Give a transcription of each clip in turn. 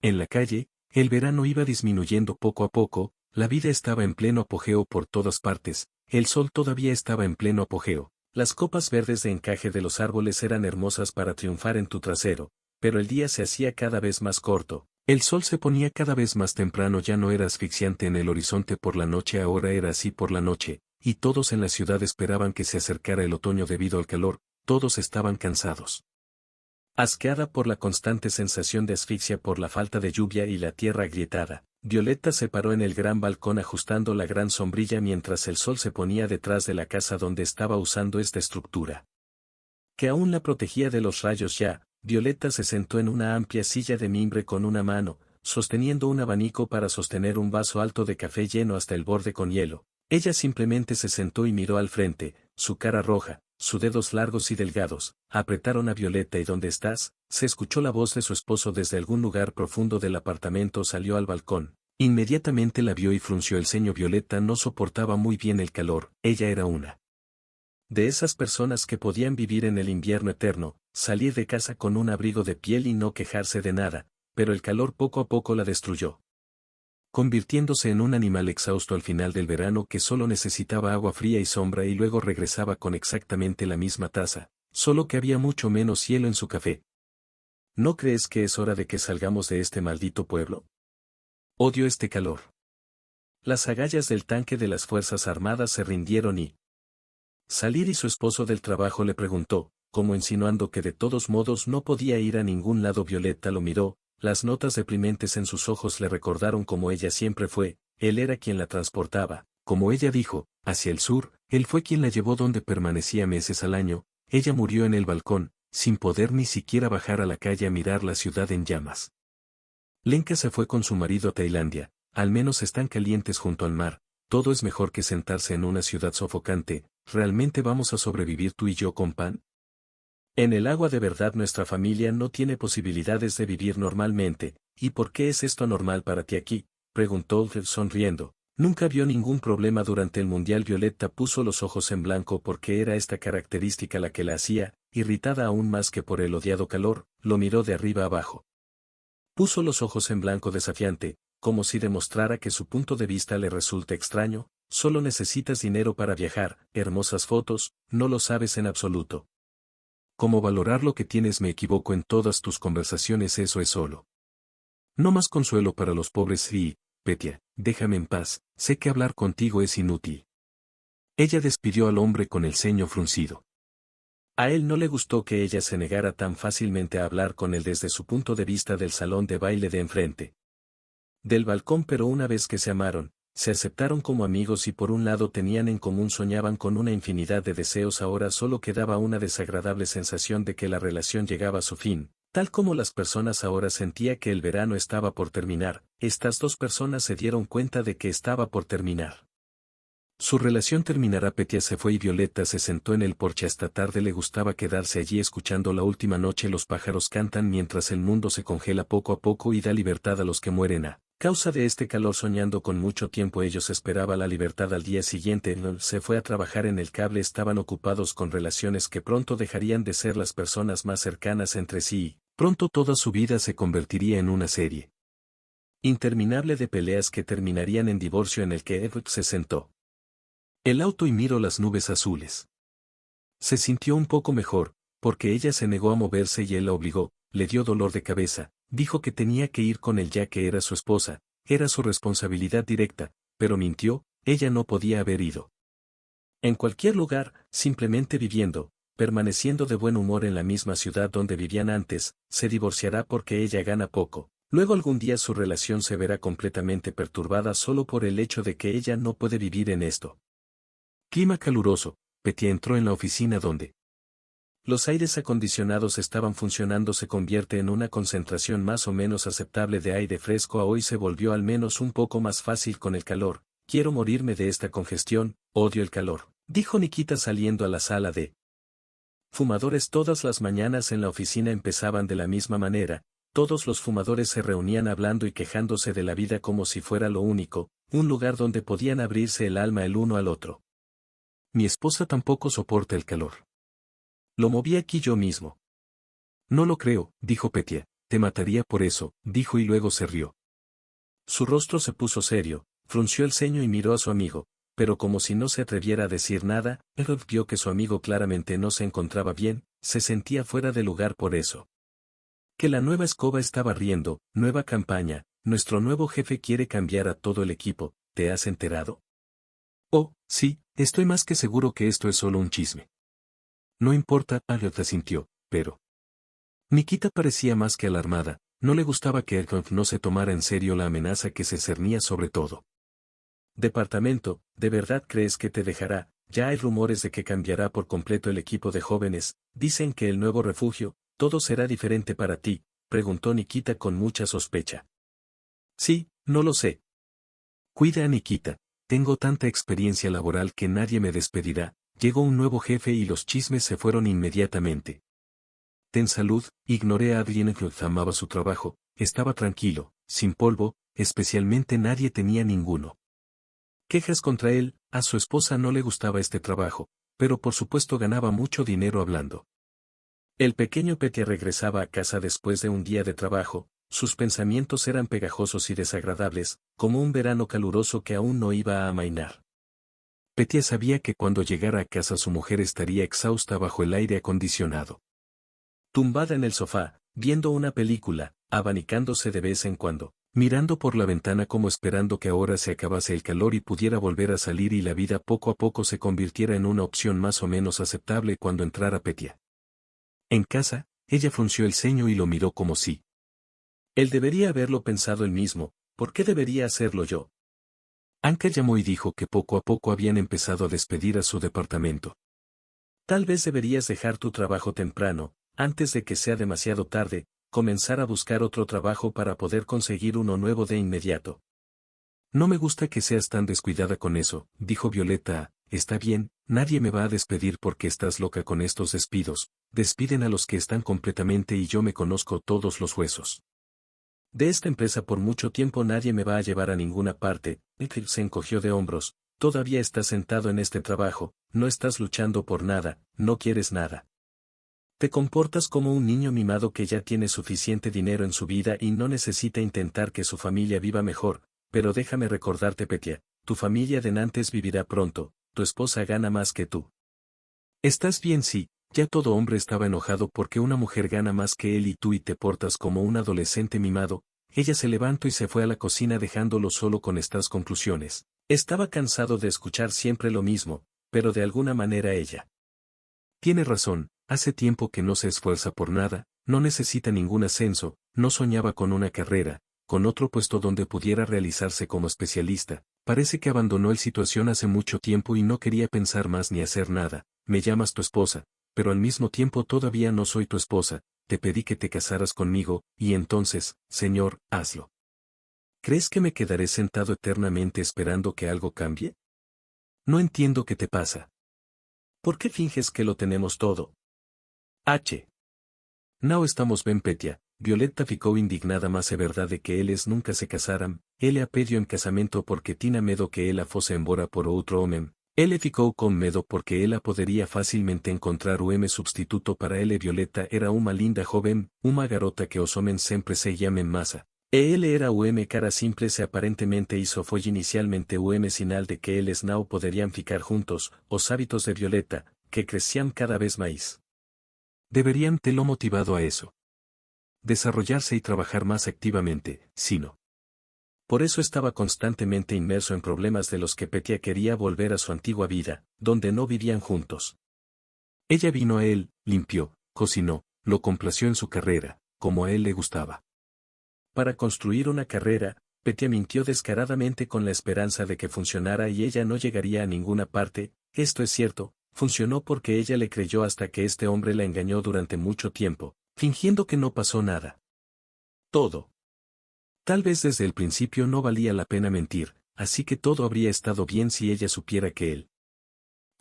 En la calle, el verano iba disminuyendo poco a poco, la vida estaba en pleno apogeo por todas partes, el sol todavía estaba en pleno apogeo. Las copas verdes de encaje de los árboles eran hermosas para triunfar en tu trasero, pero el día se hacía cada vez más corto, el sol se ponía cada vez más temprano, ya no era asfixiante en el horizonte por la noche, ahora era así por la noche, y todos en la ciudad esperaban que se acercara el otoño debido al calor, todos estaban cansados. Asqueada por la constante sensación de asfixia por la falta de lluvia y la tierra agrietada, Violeta se paró en el gran balcón ajustando la gran sombrilla mientras el sol se ponía detrás de la casa donde estaba usando esta estructura, que aún la protegía de los rayos ya. Violeta se sentó en una amplia silla de mimbre con una mano, sosteniendo un abanico para sostener un vaso alto de café lleno hasta el borde con hielo. Ella simplemente se sentó y miró al frente, su cara roja, sus dedos largos y delgados, apretaron a Violeta. ¿Y dónde estás? Se escuchó la voz de su esposo desde algún lugar profundo del apartamento. Salió al balcón. Inmediatamente la vio y frunció el ceño. Violeta no soportaba muy bien el calor, ella era una de esas personas que podían vivir en el invierno eterno, salir de casa con un abrigo de piel y no quejarse de nada, pero el calor poco a poco la destruyó, convirtiéndose en un animal exhausto al final del verano que solo necesitaba agua fría y sombra y luego regresaba con exactamente la misma taza, solo que había mucho menos hielo en su café. ¿No crees que es hora de que salgamos de este maldito pueblo? Odio este calor. Las agallas del tanque de las Fuerzas Armadas se rindieron y salir, y su esposo del trabajo le preguntó, como insinuando que de todos modos no podía ir a ningún lado. Violeta lo miró, las notas deprimentes en sus ojos le recordaron cómo ella siempre fue, él era quien la transportaba, como ella dijo, hacia el sur, él fue quien la llevó donde permanecía meses al año, ella murió en el balcón, sin poder ni siquiera bajar a la calle a mirar la ciudad en llamas. Lenka se fue con su marido a Tailandia, al menos están calientes junto al mar, todo es mejor que sentarse en una ciudad sofocante. ¿Realmente vamos a sobrevivir tú y yo con pan? En el agua de verdad nuestra familia no tiene posibilidades de vivir normalmente. ¿Y por qué es esto normal para ti aquí?, preguntó Olga sonriendo. Nunca vio ningún problema durante el mundial. Violeta puso los ojos en blanco porque era esta característica la que la hacía, irritada aún más que por el odiado calor, lo miró de arriba abajo. Puso los ojos en blanco desafiante, como si demostrara que su punto de vista le resulta extraño. Solo necesitas dinero para viajar, hermosas fotos, no lo sabes en absoluto. ¿Cómo valorar lo que tienes? Me equivoco en todas tus conversaciones, eso es solo. No más consuelo para los pobres y, Petya, déjame en paz, sé que hablar contigo es inútil. Ella despidió al hombre con el ceño fruncido. A él no le gustó que ella se negara tan fácilmente a hablar con él desde su punto de vista del salón de baile de enfrente del balcón, pero una vez que se amaron, se aceptaron como amigos y por un lado tenían en común, soñaban con una infinidad de deseos. Ahora solo quedaba una desagradable sensación de que la relación llegaba a su fin, tal como las personas ahora sentía que el verano estaba por terminar. Estas dos personas se dieron cuenta de que estaba por terminar. Su relación terminará. Petya se fue y Violeta se sentó en el porche hasta tarde. Le gustaba quedarse allí escuchando la última noche. Los pájaros cantan mientras el mundo se congela poco a poco y da libertad a los que mueren a causa de este calor, soñando con mucho tiempo. Ellos esperaban la libertad. Al día siguiente se fue a trabajar en el cable. Estaban ocupados con relaciones que pronto dejarían de ser las personas más cercanas entre sí y pronto toda su vida se convertiría en una serie interminable de peleas que terminarían en divorcio. En el que Eve se sentó el auto y miró las nubes azules. Se sintió un poco mejor, porque ella se negó a moverse y él la obligó. Le dio dolor de cabeza, dijo que tenía que ir con él ya que era su esposa, era su responsabilidad directa, pero mintió, ella no podía haber ido. En cualquier lugar, simplemente viviendo, permaneciendo de buen humor en la misma ciudad donde vivían antes. Se divorciará porque ella gana poco. Luego algún día su relación se verá completamente perturbada solo por el hecho de que ella no puede vivir en esto. Clima caluroso. Petya entró en la oficina donde los aires acondicionados estaban funcionando. Se convierte en una concentración más o menos aceptable de aire fresco. A hoy se volvió al menos un poco más fácil con el calor. Quiero morirme de esta congestión, odio el calor, dijo Nikita saliendo a la sala de fumadores. Todas las mañanas en la oficina empezaban de la misma manera. Todos los fumadores se reunían hablando y quejándose de la vida como si fuera lo único, un lugar donde podían abrirse el alma el uno al otro. Mi esposa tampoco soporta el calor. Lo moví aquí yo mismo. No lo creo, dijo Petya. te mataría por eso, dijo y luego se rió. Su rostro se puso serio, frunció el ceño y miró a su amigo, pero como si no se atreviera a decir nada, Edward vio que su amigo claramente no se encontraba bien, se sentía fuera de lugar por eso. Que la nueva escoba estaba riendo, nueva campaña, nuestro nuevo jefe quiere cambiar a todo el equipo, ¿te has enterado? Oh, sí, estoy más que seguro que esto es solo un chisme. No importa, Elliot asintió, pero... Nikita parecía más que alarmada, no le gustaba que Edward no se tomara en serio la amenaza que se cernía sobre todo. Departamento, ¿de verdad crees que te dejará? Ya hay rumores de que cambiará por completo el equipo de jóvenes, dicen que el nuevo refugio, todo será diferente para ti, preguntó Nikita con mucha sospecha. Sí, no lo sé. Cuida a Nikita, tengo tanta experiencia laboral que nadie me despedirá, llegó un nuevo jefe y los chismes se fueron inmediatamente. Ten salud, ignoré a Adrien que amaba su trabajo, estaba tranquilo, sin polvo, especialmente nadie tenía ninguno. Quejas contra él, a su esposa no le gustaba este trabajo, pero por supuesto ganaba mucho dinero hablando. El pequeño Petya regresaba a casa después de un día de trabajo, sus pensamientos eran pegajosos y desagradables, como un verano caluroso que aún no iba a amainar. Petya sabía que cuando llegara a casa su mujer estaría exhausta bajo el aire acondicionado. Tumbada en el sofá, viendo una película, abanicándose de vez en cuando, mirando por la ventana como esperando que ahora se acabase el calor y pudiera volver a salir y la vida poco a poco se convirtiera en una opción más o menos aceptable cuando entrara Petya. En casa, ella frunció el ceño y lo miró como si. Él debería haberlo pensado él mismo, ¿por qué debería hacerlo yo? Anka llamó y dijo que poco a poco habían empezado a despedir a su departamento. Tal vez deberías dejar tu trabajo temprano, antes de que sea demasiado tarde, comenzar a buscar otro trabajo para poder conseguir uno nuevo de inmediato. No me gusta que seas tan descuidada con eso, dijo Violeta. Está bien, nadie me va a despedir porque estás loca con estos despidos, despiden a los que están completamente y yo me conozco todos los huesos. De esta empresa por mucho tiempo nadie me va a llevar a ninguna parte. Ethel se encogió de hombros, todavía estás sentado en este trabajo, no estás luchando por nada, no quieres nada. Te comportas como un niño mimado que ya tiene suficiente dinero en su vida y no necesita intentar que su familia viva mejor, pero déjame recordarte Petya, tu familia de Nantes vivirá pronto, tu esposa gana más que tú. ¿Estás bien? Sí, ya todo hombre estaba enojado porque una mujer gana más que él y tú y te portas como un adolescente mimado. Ella se levantó y se fue a la cocina dejándolo solo con estas conclusiones. Estaba cansado de escuchar siempre lo mismo, pero de alguna manera ella. Tiene razón. Hace tiempo que no se esfuerza por nada, no necesita ningún ascenso, no soñaba con una carrera, con otro puesto donde pudiera realizarse como especialista. Parece que abandonó el situación hace mucho tiempo y no quería pensar más ni hacer nada. Me llamas tu esposa, pero al mismo tiempo todavía no soy tu esposa, te pedí que te casaras conmigo, y entonces, Señor, hazlo. ¿Crees que me quedaré sentado eternamente esperando que algo cambie? No entiendo qué te pasa. ¿Por qué finges que lo tenemos todo? No estamos ben Petya, Violetta ficou indignada mas é verdade que eles nunca se casaram, ele a pediu em casamento porque tinha medo que ela fosse embora por outro homem, ele ficou com medo porque ela poderia facilmente encontrar o substituto para ele Violetta era uma linda jovem, uma garota que os homens sempre se llamen massa. E ele era o cara simples e aparentemente isso foi inicialmente o sinal de que eles não poderiam ficar juntos, os hábitos de Violetta, que crecían cada vez mais. Deberían tenerlo motivado a eso. Desarrollarse y trabajar más activamente, sino. Por eso estaba constantemente inmerso en problemas de los que Petya quería volver a su antigua vida, donde no vivían juntos. Ella vino a él, limpió, cocinó, lo complació en su carrera, como a él le gustaba. Para construir una carrera, Petya mintió descaradamente con la esperanza de que funcionara y ella no llegaría a ninguna parte. Esto es cierto. Funcionó porque ella le creyó hasta que este hombre la engañó durante mucho tiempo, fingiendo que no pasó nada. Todo. Tal vez desde el principio no valía la pena mentir, así que todo habría estado bien si ella supiera que él.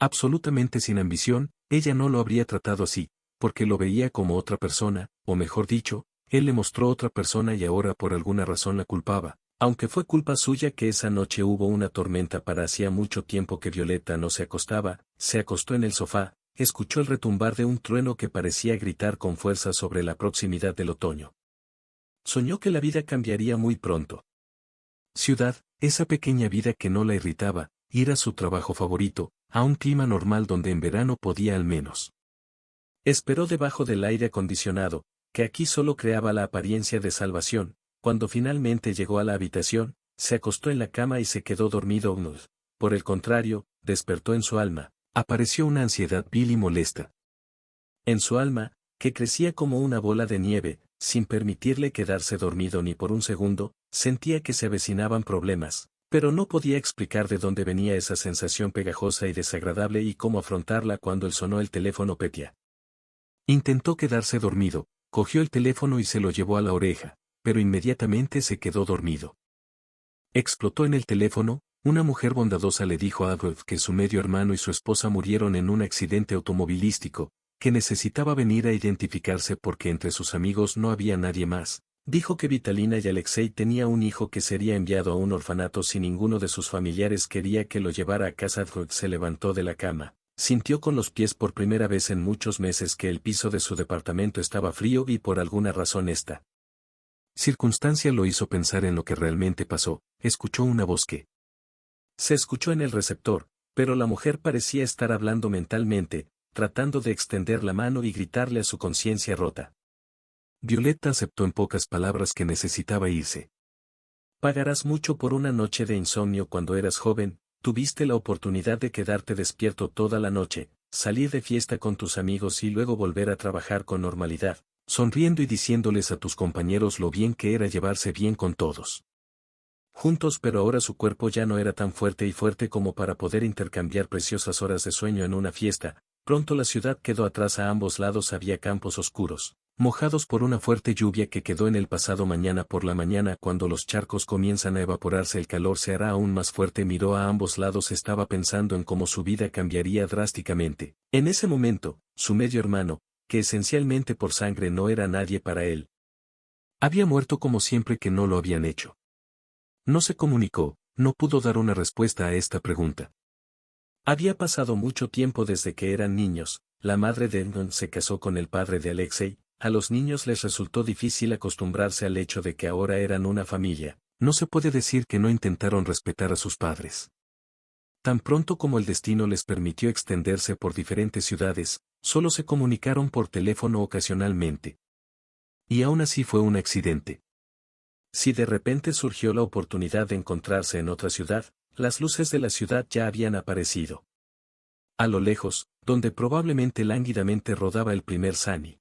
Absolutamente sin ambición, ella no lo habría tratado así, porque lo veía como otra persona, o mejor dicho, él le mostró otra persona y ahora por alguna razón la culpaba. Aunque fue culpa suya que esa noche hubo una tormenta para hacía mucho tiempo que Violetta no se acostaba, se acostó en el sofá, escuchó el retumbar de un trueno que parecía gritar con fuerza sobre la proximidad del otoño. Soñó que la vida cambiaría muy pronto. Ciudad, esa pequeña vida que no la irritaba, ir a su trabajo favorito, a un clima normal donde en verano podía al menos. Esperó debajo del aire acondicionado, que aquí solo creaba la apariencia de salvación. Cuando finalmente llegó a la habitación, se acostó en la cama y se quedó dormido. Por el contrario, despertó en su alma, apareció una ansiedad vil y molesta. En su alma, que crecía como una bola de nieve, sin permitirle quedarse dormido ni por un segundo, sentía que se avecinaban problemas, pero no podía explicar de dónde venía esa sensación pegajosa y desagradable y cómo afrontarla cuando sonó el teléfono. Petya intentó quedarse dormido, cogió el teléfono y se lo llevó a la oreja, pero inmediatamente se quedó dormido. Explotó en el teléfono, una mujer bondadosa le dijo a Adolf que su medio hermano y su esposa murieron en un accidente automovilístico, que necesitaba venir a identificarse porque entre sus amigos no había nadie más. Dijo que Vitalina y Alexei tenía un hijo que sería enviado a un orfanato si ninguno de sus familiares quería que lo llevara a casa. Adolf se levantó de la cama. Sintió con los pies por primera vez en muchos meses que el piso de su departamento estaba frío y por alguna razón esta circunstancia lo hizo pensar en lo que realmente pasó. Escuchó una voz que se escuchó en el receptor, pero la mujer parecía estar hablando mentalmente, tratando de extender la mano y gritarle a su conciencia rota. Violeta aceptó en pocas palabras que necesitaba irse. Pagarás mucho por una noche de insomnio cuando eras joven. Tuviste la oportunidad de quedarte despierto toda la noche, salir de fiesta con tus amigos y luego volver a trabajar con normalidad, sonriendo y diciéndoles a tus compañeros lo bien que era llevarse bien con todos. Juntos, pero ahora su cuerpo ya no era tan fuerte como para poder intercambiar preciosas horas de sueño en una fiesta. Pronto la ciudad quedó atrás, a ambos lados había campos oscuros, mojados por una fuerte lluvia que quedó en el pasado. Mañana por la mañana, cuando los charcos comienzan a evaporarse, el calor se hará aún más fuerte. Miró a ambos lados, estaba pensando en cómo su vida cambiaría drásticamente. En ese momento, su medio hermano, que esencialmente por sangre no era nadie para él, había muerto como siempre que no lo habían hecho. No se comunicó, no pudo dar una respuesta a esta pregunta. Había pasado mucho tiempo desde que eran niños. La madre de Edmund se casó con el padre de Alexei. A los niños les resultó difícil acostumbrarse al hecho de que ahora eran una familia. No se puede decir que no intentaron respetar a sus padres. Tan pronto como el destino les permitió extenderse por diferentes ciudades, solo se comunicaron por teléfono ocasionalmente. Y aún así fue un accidente. Si de repente surgió la oportunidad de encontrarse en otra ciudad, las luces de la ciudad ya habían aparecido. A lo lejos, donde probablemente lánguidamente rodaba el primer Sani.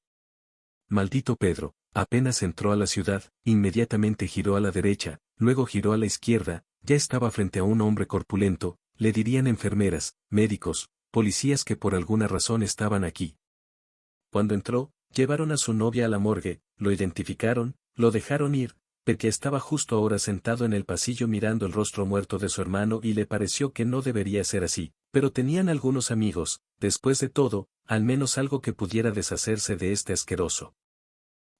Maldito Pedro, apenas entró a la ciudad, inmediatamente giró a la derecha, luego giró a la izquierda, ya estaba frente a un hombre corpulento, le dirían enfermeras, médicos, policías que por alguna razón estaban aquí. Cuando entró, llevaron a su novia a la morgue, lo identificaron, lo dejaron ir. Petya estaba justo ahora sentado en el pasillo mirando el rostro muerto de su hermano y le pareció que no debería ser así, pero tenían algunos amigos, después de todo, al menos algo que pudiera deshacerse de este asqueroso.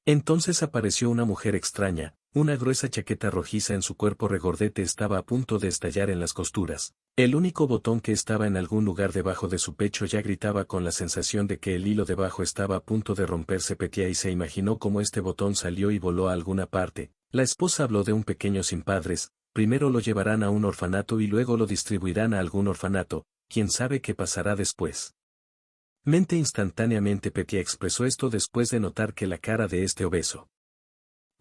Entonces apareció una mujer extraña, una gruesa chaqueta rojiza en su cuerpo regordete estaba a punto de estallar en las costuras. El único botón que estaba en algún lugar debajo de su pecho ya gritaba con la sensación de que el hilo debajo estaba a punto de romperse. Petya y se imaginó cómo este botón salió y voló a alguna parte. La esposa habló de un pequeño sin padres, primero lo llevarán a un orfanato y luego lo distribuirán a algún orfanato, quién sabe qué pasará después. Instantáneamente Petya expresó esto después de notar que la cara de este obeso.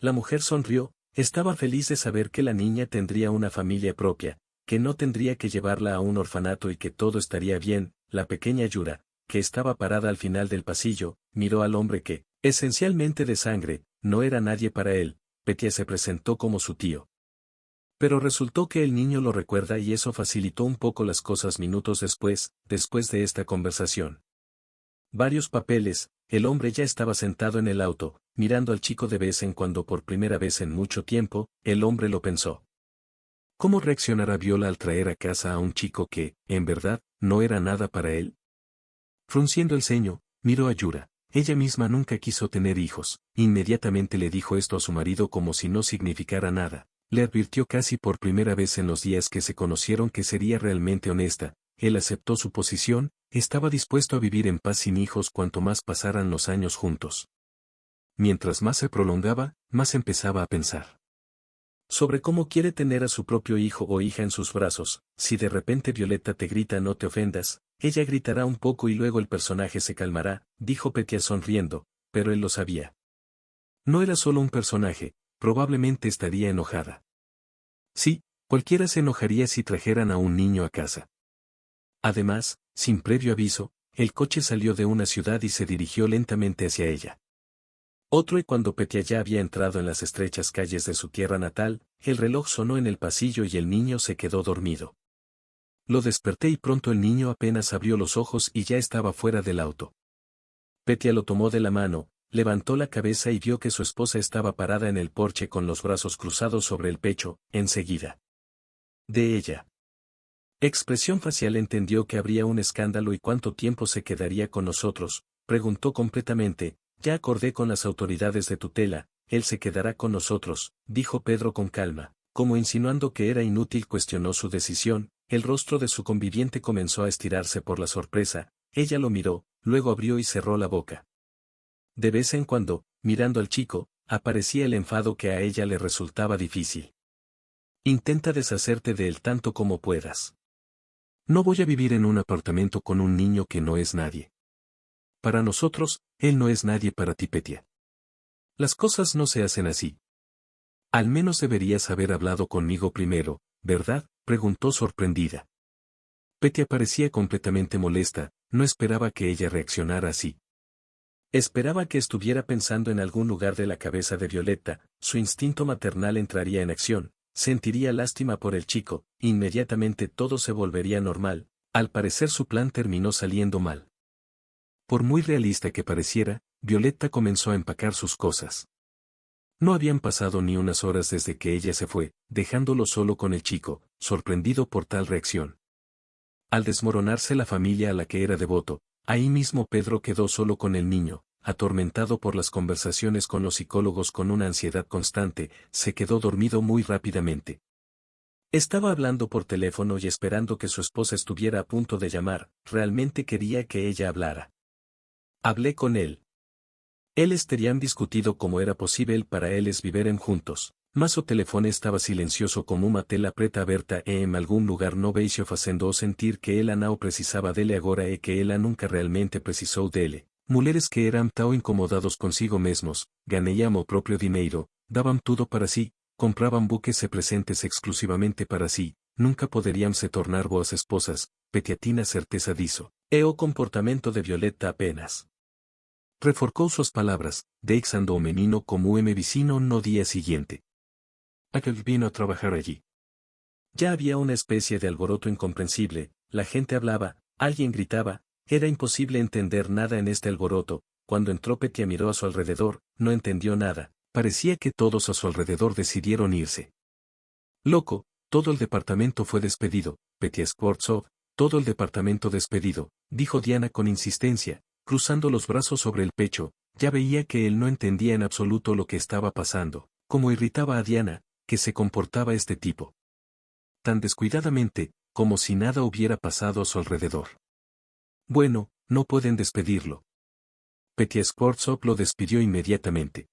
La mujer sonrió, estaba feliz de saber que la niña tendría una familia propia, que no tendría que llevarla a un orfanato y que todo estaría bien. La pequeña Yura, que estaba parada al final del pasillo, miró al hombre que, esencialmente de sangre, no era nadie para él. Petya se presentó como su tío. Pero resultó que el niño lo recuerda y eso facilitó un poco las cosas. Minutos después de esta conversación. Varios papeles, el hombre ya estaba sentado en el auto, mirando al chico de vez en cuando. Por primera vez en mucho tiempo, el hombre lo pensó. ¿Cómo reaccionará Viola al traer a casa a un chico que, en verdad, no era nada para él? Frunciendo el ceño, miró a Yura. Ella misma nunca quiso tener hijos. Inmediatamente le dijo esto a su marido como si no significara nada. Le advirtió casi por primera vez en los días que se conocieron que sería realmente honesta. Él aceptó su posición, estaba dispuesto a vivir en paz sin hijos cuanto más pasaran los años juntos. mientras más se prolongaba, más empezaba a pensar sobre cómo quiere tener a su propio hijo o hija en sus brazos. Si de repente Violeta te grita no te ofendas, ella gritará un poco y luego el personaje se calmará, dijo Petya sonriendo, pero él lo sabía. No era solo un personaje, probablemente estaría enojada. Sí, cualquiera se enojaría si trajeran a un niño a casa. Además, sin previo aviso, el coche salió de una ciudad y se dirigió lentamente hacia ella. Y cuando Petya ya había entrado en las estrechas calles de su tierra natal, el reloj sonó en el pasillo y el niño se quedó dormido. Lo desperté y pronto el niño apenas abrió los ojos y ya estaba fuera del auto. Petya lo tomó de la mano, levantó la cabeza y vio que su esposa estaba parada en el porche con los brazos cruzados sobre el pecho. Enseguida de ella expresión facial entendió que habría un escándalo y cuánto tiempo se quedaría con nosotros, preguntó completamente. Ya acordé con las autoridades de tutela, él se quedará con nosotros, dijo Pedro con calma, como insinuando que era inútil cuestionó su decisión. El rostro de su conviviente comenzó a estirarse por la sorpresa, ella lo miró, luego abrió y cerró la boca. De vez en cuando, mirando al chico, aparecía el enfado que a ella le resultaba difícil. Intenta deshacerte de él tanto como puedas. No voy a vivir en un apartamento con un niño que no es nadie. Para nosotros, él no es nadie para ti, Petya. Las cosas no se hacen así. Al menos deberías haber hablado conmigo primero, ¿verdad?, preguntó sorprendida. Petya parecía completamente molesta, no esperaba que ella reaccionara así. Esperaba que estuviera pensando en algún lugar de la cabeza de Violeta, su instinto maternal entraría en acción, sentiría lástima por el chico, inmediatamente todo se volvería normal. Al parecer su plan terminó saliendo mal. Por muy realista que pareciera, Violeta comenzó a empacar sus cosas. No habían pasado ni unas horas desde que ella se fue, dejándolo solo con el chico, sorprendido por tal reacción. Al desmoronarse la familia a la que era devoto, ahí mismo Pedro quedó solo con el niño, atormentado por las conversaciones con los psicólogos con una ansiedad constante, se quedó dormido muy rápidamente. Estaba hablando por teléfono y esperando que su esposa estuviera a punto de llamar, realmente quería que ella hablara. Hablé con él. Ells tenían discutido cómo era posible para ells viveren juntos, mas o telefone estaba silencioso como uma tela preta aberta e en algún lugar no veio facendo sentir que ela não precisava dele agora e que ela nunca realmente precisou dele. Mulheres que eram tão incomodados consigo mesmos, ganhavam o próprio dinheiro, davam tudo para si, compravam buques e presentes exclusivamente para si, nunca poderiam se tornar boas esposas. Petya tinha certeza disso. E o comportamento de Violeta apenas reforcó sus palabras, deixando o menino como vecino no día siguiente. Aquel vino a trabajar allí. Ya había una especie de alboroto incomprensible, la gente hablaba, alguien gritaba, era imposible entender nada en este alboroto. Cuando entró Petya miró a su alrededor, no entendió nada, parecía que todos a su alrededor decidieron irse. Loco, todo el departamento fue despedido, Petya Skvortsov, todo el departamento despedido, dijo Diana con insistencia, cruzando los brazos sobre el pecho. Ya veía que él no entendía en absoluto lo que estaba pasando, como irritaba a Diana, que se comportaba este tipo tan descuidadamente, como si nada hubiera pasado a su alrededor. Bueno, no pueden despedirlo. Petya Skvortsov lo despidió inmediatamente.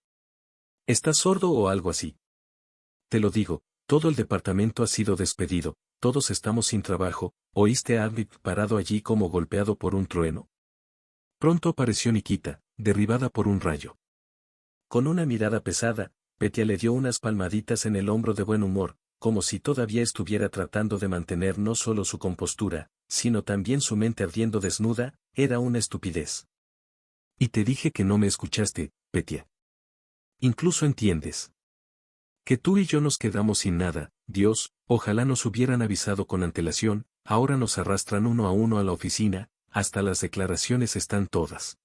¿Estás sordo o algo así? Te lo digo, todo el departamento ha sido despedido, todos estamos sin trabajo. ¿Oíste a Arvid parado allí como golpeado por un trueno? Pronto apareció Nikita, derribada por un rayo. Con una mirada pesada, Petya le dio unas palmaditas en el hombro de buen humor, como si todavía estuviera tratando de mantener no solo su compostura, sino también su mente ardiendo desnuda. Era una estupidez. Y te dije que no me escuchaste, Petya. Incluso entiendes que tú y yo nos quedamos sin nada. Dios, ojalá nos hubieran avisado con antelación. Ahora nos arrastran uno a la oficina, hasta las declaraciones están todas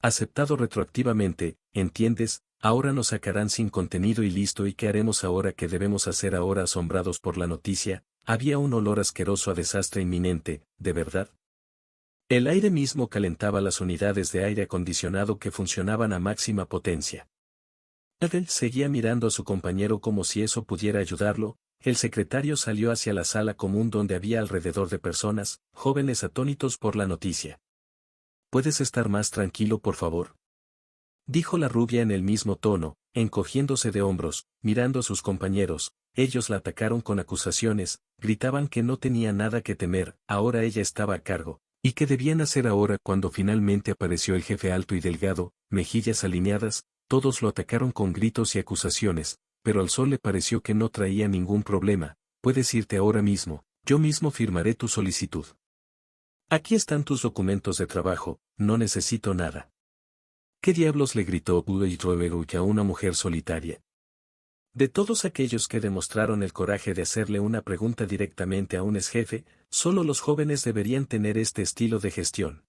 aceptado retroactivamente, ¿entiendes? Ahora nos sacarán sin contenido y listo. ¿Y qué haremos ahora? ¿Qué debemos hacer ahora? Asombrados por la noticia, había un olor asqueroso a desastre inminente, ¿de verdad? El aire mismo calentaba las unidades de aire acondicionado que funcionaban a máxima potencia. Adel seguía mirando a su compañero como si eso pudiera ayudarlo. El secretario salió hacia la sala común donde había alrededor de personas, jóvenes atónitos por la noticia. ¿Puedes estar más tranquilo, por favor? dijo la rubia en el mismo tono, encogiéndose de hombros, mirando a sus compañeros. Ellos la atacaron con acusaciones, gritaban que no tenía nada que temer, ahora ella estaba a cargo. ¿Y qué debían hacer ahora cuando finalmente apareció el jefe alto y delgado, mejillas alineadas? Todos lo atacaron con gritos y acusaciones, pero al sol le pareció que no traía ningún problema. Puedes irte ahora mismo, yo mismo firmaré tu solicitud. Aquí están tus documentos de trabajo, no necesito nada. ¿Qué diablos le gritó Buddy Roberuk a una mujer solitaria? De todos aquellos que demostraron el coraje de hacerle una pregunta directamente a un exjefe, solo los jóvenes deberían tener este estilo de gestión.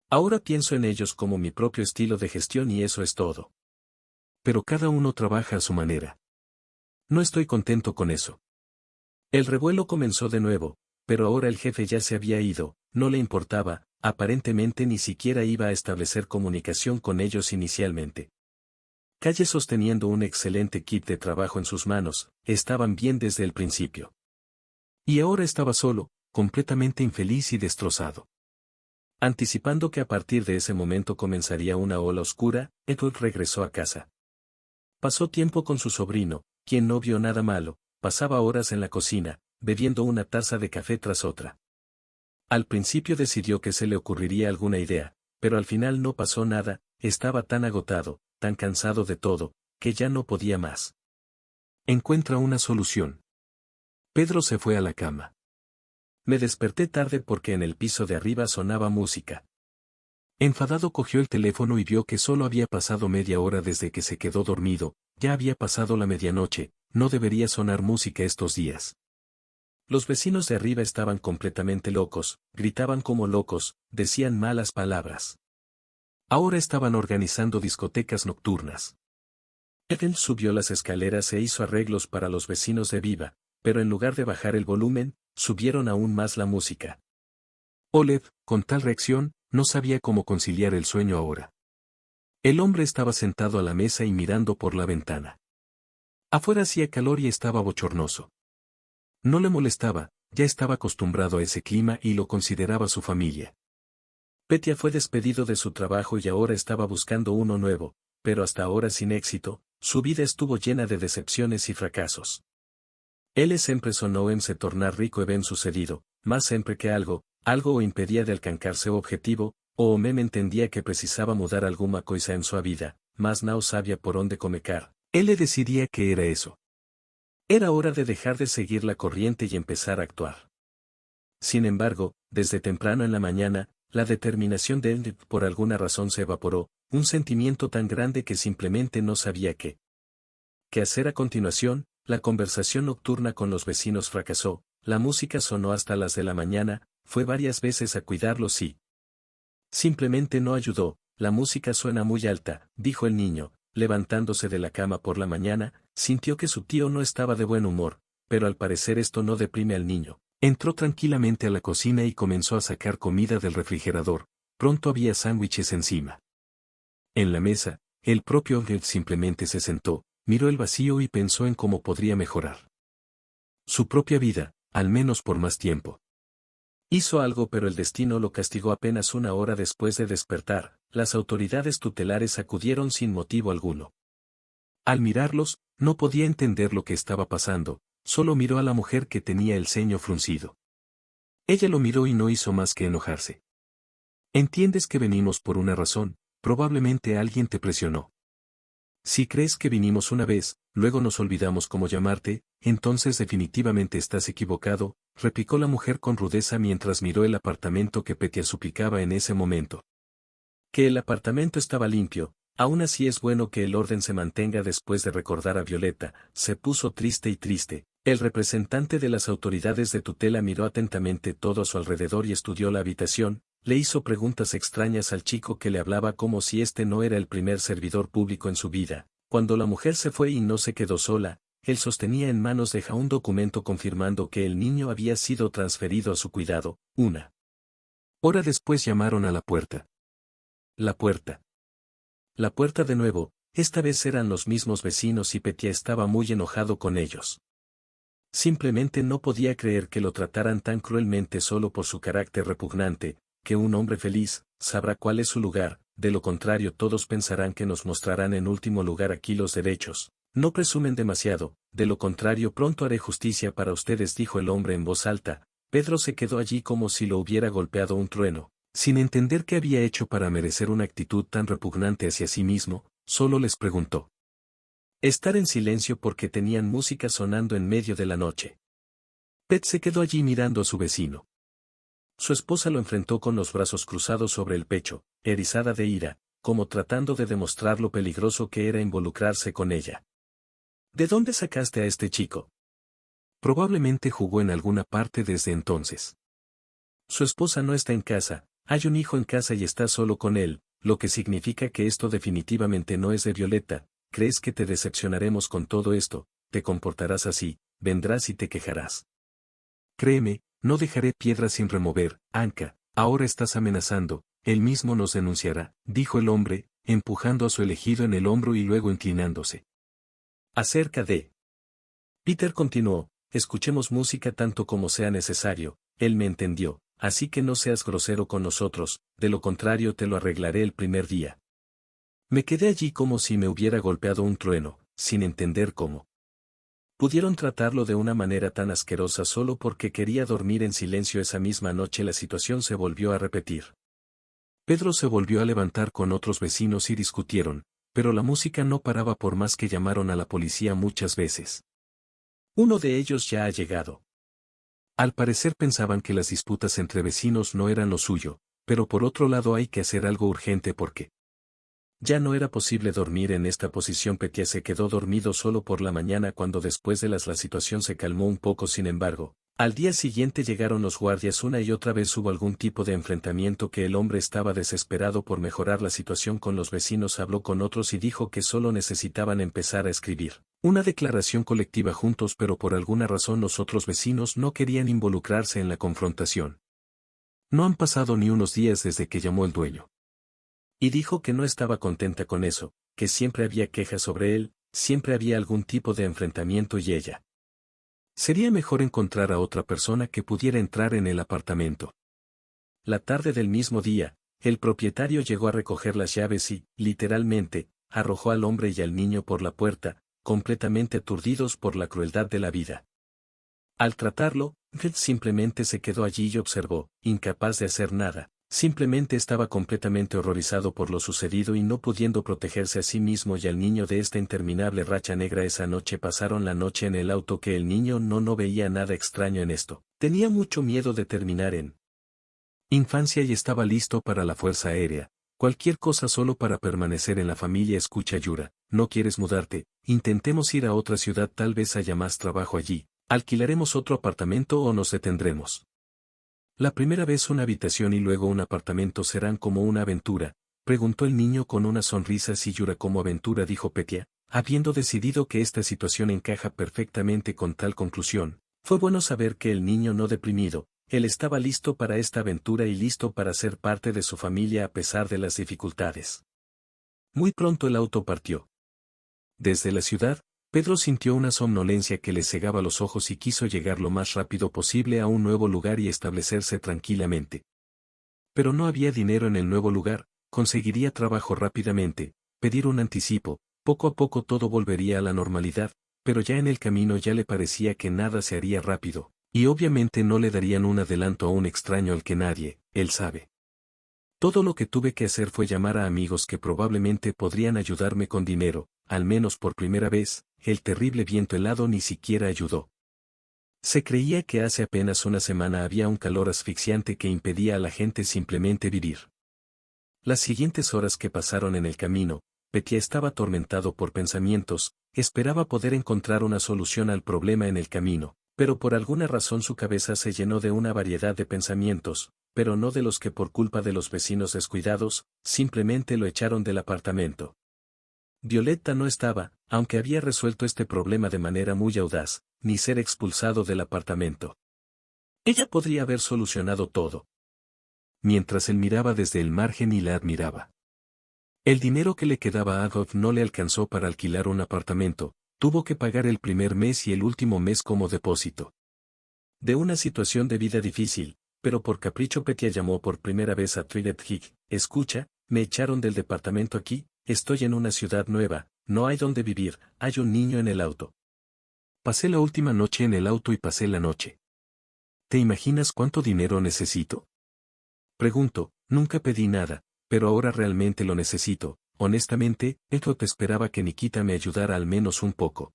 Ahora pienso en ellos como mi propio estilo de gestión y eso es todo. Pero cada uno trabaja a su manera. No estoy contento con eso. El revuelo comenzó de nuevo, pero ahora el jefe ya se había ido, no le importaba, aparentemente ni siquiera iba a establecer comunicación con ellos inicialmente. Calle sosteniendo un excelente kit de trabajo en sus manos, estaban bien desde el principio. Y ahora estaba solo, completamente infeliz y destrozado. Anticipando que a partir de ese momento comenzaría una ola oscura, Edward regresó a casa. Pasó tiempo con su sobrino, quien no vio nada malo, pasaba horas en la cocina, bebiendo una taza de café tras otra. Al principio decidió que se le ocurriría alguna idea, pero al final no pasó nada, estaba tan agotado, tan cansado de todo, que ya no podía más. Encuentra una solución. Pedro se fue a la cama. Me desperté tarde porque en el piso de arriba sonaba música. Enfadado cogió el teléfono y vio que solo había pasado media hora desde que se quedó dormido, ya había pasado la medianoche, no debería sonar música estos días. Los vecinos de arriba estaban completamente locos, gritaban como locos, decían malas palabras. Ahora estaban organizando discotecas nocturnas. Ethel subió las escaleras e hizo arreglos para los vecinos de Viva, pero en lugar de bajar el volumen, subieron aún más la música. Oleg, con tal reacción, no sabía cómo conciliar el sueño ahora. El hombre estaba sentado a la mesa y mirando por la ventana. Afuera hacía calor y estaba bochornoso. No le molestaba, ya estaba acostumbrado a ese clima y lo consideraba su familia. Petya fue despedido de su trabajo y ahora estaba buscando uno nuevo, pero hasta ahora sin éxito, su vida estuvo llena de decepciones y fracasos. Él siempre sonó en se tornar rico e ben sucedido, más siempre que algo o impedía de alcanzar su objetivo, o me entendía que precisaba mudar alguna cosa en su vida, mas no sabía por dónde comecar. Él le decidía que era eso. Era hora de dejar de seguir la corriente y empezar a actuar. Sin embargo, desde temprano en la mañana, la determinación de él por alguna razón se evaporó, un sentimiento tan grande que simplemente no sabía qué hacer a continuación. La conversación nocturna con los vecinos fracasó, la música sonó hasta las de la mañana, fue varias veces a cuidarlos y simplemente no ayudó. La música suena muy alta, dijo el niño, levantándose de la cama por la mañana, sintió que su tío no estaba de buen humor, pero al parecer esto no deprime al niño. Entró tranquilamente a la cocina y comenzó a sacar comida del refrigerador, pronto había sándwiches encima. En la mesa, el propio Ogre simplemente se sentó, miró el vacío y pensó en cómo podría mejorar su propia vida, al menos por más tiempo. Hizo algo pero el destino lo castigó apenas una hora después de despertar, las autoridades tutelares acudieron sin motivo alguno. Al mirarlos, no podía entender lo que estaba pasando, solo miró a la mujer que tenía el ceño fruncido. Ella lo miró y no hizo más que enojarse. Entiendes que venimos por una razón, probablemente alguien te presionó. Si crees que vinimos una vez, luego nos olvidamos cómo llamarte, entonces definitivamente estás equivocado, replicó la mujer con rudeza mientras miró el apartamento que Petya suplicaba en ese momento. Que el apartamento estaba limpio, aún así es bueno que el orden se mantenga. Después de recordar a Violeta, se puso triste y triste. El representante de las autoridades de tutela miró atentamente todo a su alrededor y estudió la habitación, le hizo preguntas extrañas al chico que le hablaba como si este no era el primer servidor público en su vida. Cuando la mujer se fue y no se quedó sola, él sostenía en manos de un documento confirmando que el niño había sido transferido a su cuidado. Una hora después llamaron a la puerta. La puerta. La puerta de nuevo, esta vez eran los mismos vecinos y Petya estaba muy enojado con ellos. Simplemente no podía creer que lo trataran tan cruelmente solo por su carácter repugnante, que un hombre feliz, sabrá cuál es su lugar, de lo contrario todos pensarán que nos mostrarán en último lugar aquí los derechos. No presumen demasiado, de lo contrario pronto haré justicia para ustedes, dijo el hombre en voz alta. Pedro se quedó allí como si lo hubiera golpeado un trueno, sin entender qué había hecho para merecer una actitud tan repugnante hacia sí mismo, solo les preguntó. Estar en silencio porque tenían música sonando en medio de la noche. Pet se quedó allí mirando a su vecino. Su esposa lo enfrentó con los brazos cruzados sobre el pecho, erizada de ira, como tratando de demostrar lo peligroso que era involucrarse con ella. ¿De dónde sacaste a este chico? Probablemente jugó en alguna parte desde entonces. Su esposa no está en casa, hay un hijo en casa y está solo con él, lo que significa que esto definitivamente no es de Violeta. ¿Crees que te decepcionaremos con todo esto? Te comportarás así, vendrás y te quejarás. Créeme, no dejaré piedra sin remover. Anka, ahora estás amenazando, él mismo nos denunciará, dijo el hombre, empujando a su elegido en el hombro y luego inclinándose. Acerca de... Peter continuó, escuchemos música tanto como sea necesario, él me entendió, así que no seas grosero con nosotros, de lo contrario te lo arreglaré el primer día. Me quedé allí como si me hubiera golpeado un trueno, sin entender cómo. Pudieron tratarlo de una manera tan asquerosa solo porque quería dormir en silencio. Esa misma noche la situación se volvió a repetir. Pedro se volvió a levantar con otros vecinos y discutieron, pero la música no paraba por más que llamaron a la policía muchas veces. Uno de ellos ya ha llegado. Al parecer pensaban que las disputas entre vecinos no eran lo suyo, pero por otro lado hay que hacer algo urgente porque ya no era posible dormir en esta posición. Petia se quedó dormido solo por la mañana cuando después de la situación se calmó un poco. Sin embargo, al día siguiente llegaron los guardias una y otra vez. Hubo algún tipo de enfrentamiento que el hombre estaba desesperado por mejorar la situación con los vecinos. Habló con otros y dijo que solo necesitaban empezar a escribir una declaración colectiva juntos, pero por alguna razón los otros vecinos no querían involucrarse en la confrontación. No han pasado ni unos días desde que llamó el dueño. Y dijo que no estaba contenta con eso, que siempre había quejas sobre él, siempre había algún tipo de enfrentamiento y ella. Sería mejor encontrar a otra persona que pudiera entrar en el apartamento. La tarde del mismo día, el propietario llegó a recoger las llaves y, literalmente, arrojó al hombre y al niño por la puerta, completamente aturdidos por la crueldad de la vida. Al tratarlo, Red simplemente se quedó allí y observó, incapaz de hacer nada. Simplemente estaba completamente horrorizado por lo sucedido y no pudiendo protegerse a sí mismo y al niño de esta interminable racha negra. Esa noche pasaron la noche en el auto. Que el niño no veía nada extraño en esto. Tenía mucho miedo de terminar en infancia y estaba listo para la fuerza aérea. Cualquier cosa solo para permanecer en la familia. Escucha Yura, ¿no quieres mudarte? Intentemos ir a otra ciudad, tal vez haya más trabajo allí. Alquilaremos otro apartamento o nos detendremos. La primera vez una habitación y luego un apartamento serán como una aventura, preguntó el niño con una sonrisa. Sí, Yura, como aventura, dijo Petia, habiendo decidido que esta situación encaja perfectamente con tal conclusión. Fue bueno saber que el niño no deprimido, él estaba listo para esta aventura y listo para ser parte de su familia a pesar de las dificultades. Muy pronto el auto partió. Desde la ciudad, Pedro sintió una somnolencia que le cegaba los ojos y quiso llegar lo más rápido posible a un nuevo lugar y establecerse tranquilamente. Pero no había dinero en el nuevo lugar, conseguiría trabajo rápidamente, pedir un anticipo, poco a poco todo volvería a la normalidad, pero ya en el camino ya le parecía que nada se haría rápido, y obviamente no le darían un adelanto a un extraño al que nadie, él sabe. Todo lo que tuve que hacer fue llamar a amigos que probablemente podrían ayudarme con dinero, al menos por primera vez. El terrible viento helado ni siquiera ayudó. Se creía que hace apenas una semana había un calor asfixiante que impedía a la gente simplemente vivir. Las siguientes horas que pasaron en el camino, Petia estaba atormentado por pensamientos, esperaba poder encontrar una solución al problema en el camino, pero por alguna razón su cabeza se llenó de una variedad de pensamientos, pero no de los que por culpa de los vecinos descuidados, simplemente lo echaron del apartamento. Violeta no estaba, aunque había resuelto este problema de manera muy audaz, ni ser expulsado del apartamento. Ella podría haber solucionado todo. Mientras él miraba desde el margen y la admiraba. El dinero que le quedaba a Adolf no le alcanzó para alquilar un apartamento, tuvo que pagar el primer mes y el último mes como depósito. De una situación de vida difícil, pero por capricho Petia llamó por primera vez a Trident Hick. Escucha, me echaron del departamento aquí, estoy en una ciudad nueva, no hay donde vivir, hay un niño en el auto. Pasé la última noche en el auto y pasé la noche. ¿Te imaginas cuánto dinero necesito? Pregunto, nunca pedí nada, pero ahora realmente lo necesito. Honestamente, te esperaba que Nikita me ayudara al menos un poco.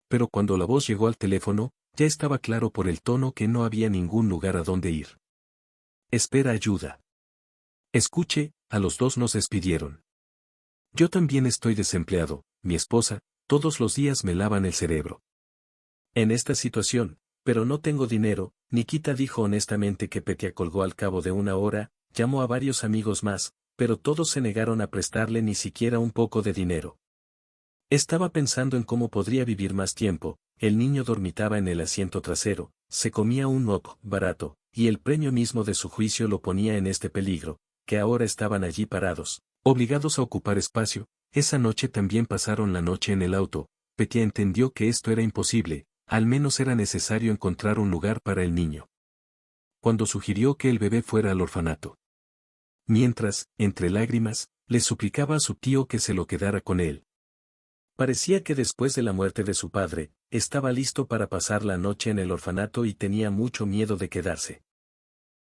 Pero cuando la voz llegó al teléfono, ya estaba claro por el tono que no había ningún lugar a donde ir. Espera ayuda. Escuche, a los dos nos despidieron. Yo también estoy desempleado, mi esposa, todos los días me lavan el cerebro. En esta situación, pero no tengo dinero, Nikita dijo honestamente que Petya colgó al cabo de una hora, llamó a varios amigos más, pero todos se negaron a prestarle ni siquiera un poco de dinero. Estaba pensando en cómo podría vivir más tiempo, el niño dormitaba en el asiento trasero, se comía un moco barato, y el premio mismo de su juicio lo ponía en este peligro, que ahora estaban allí parados, obligados a ocupar espacio. Esa noche también pasaron la noche en el auto. Petya entendió que esto era imposible, al menos era necesario encontrar un lugar para el niño. Cuando sugirió que el bebé fuera al orfanato. Mientras, entre lágrimas, le suplicaba a su tío que se lo quedara con él. Parecía que después de la muerte de su padre, estaba listo para pasar la noche en el orfanato y tenía mucho miedo de quedarse.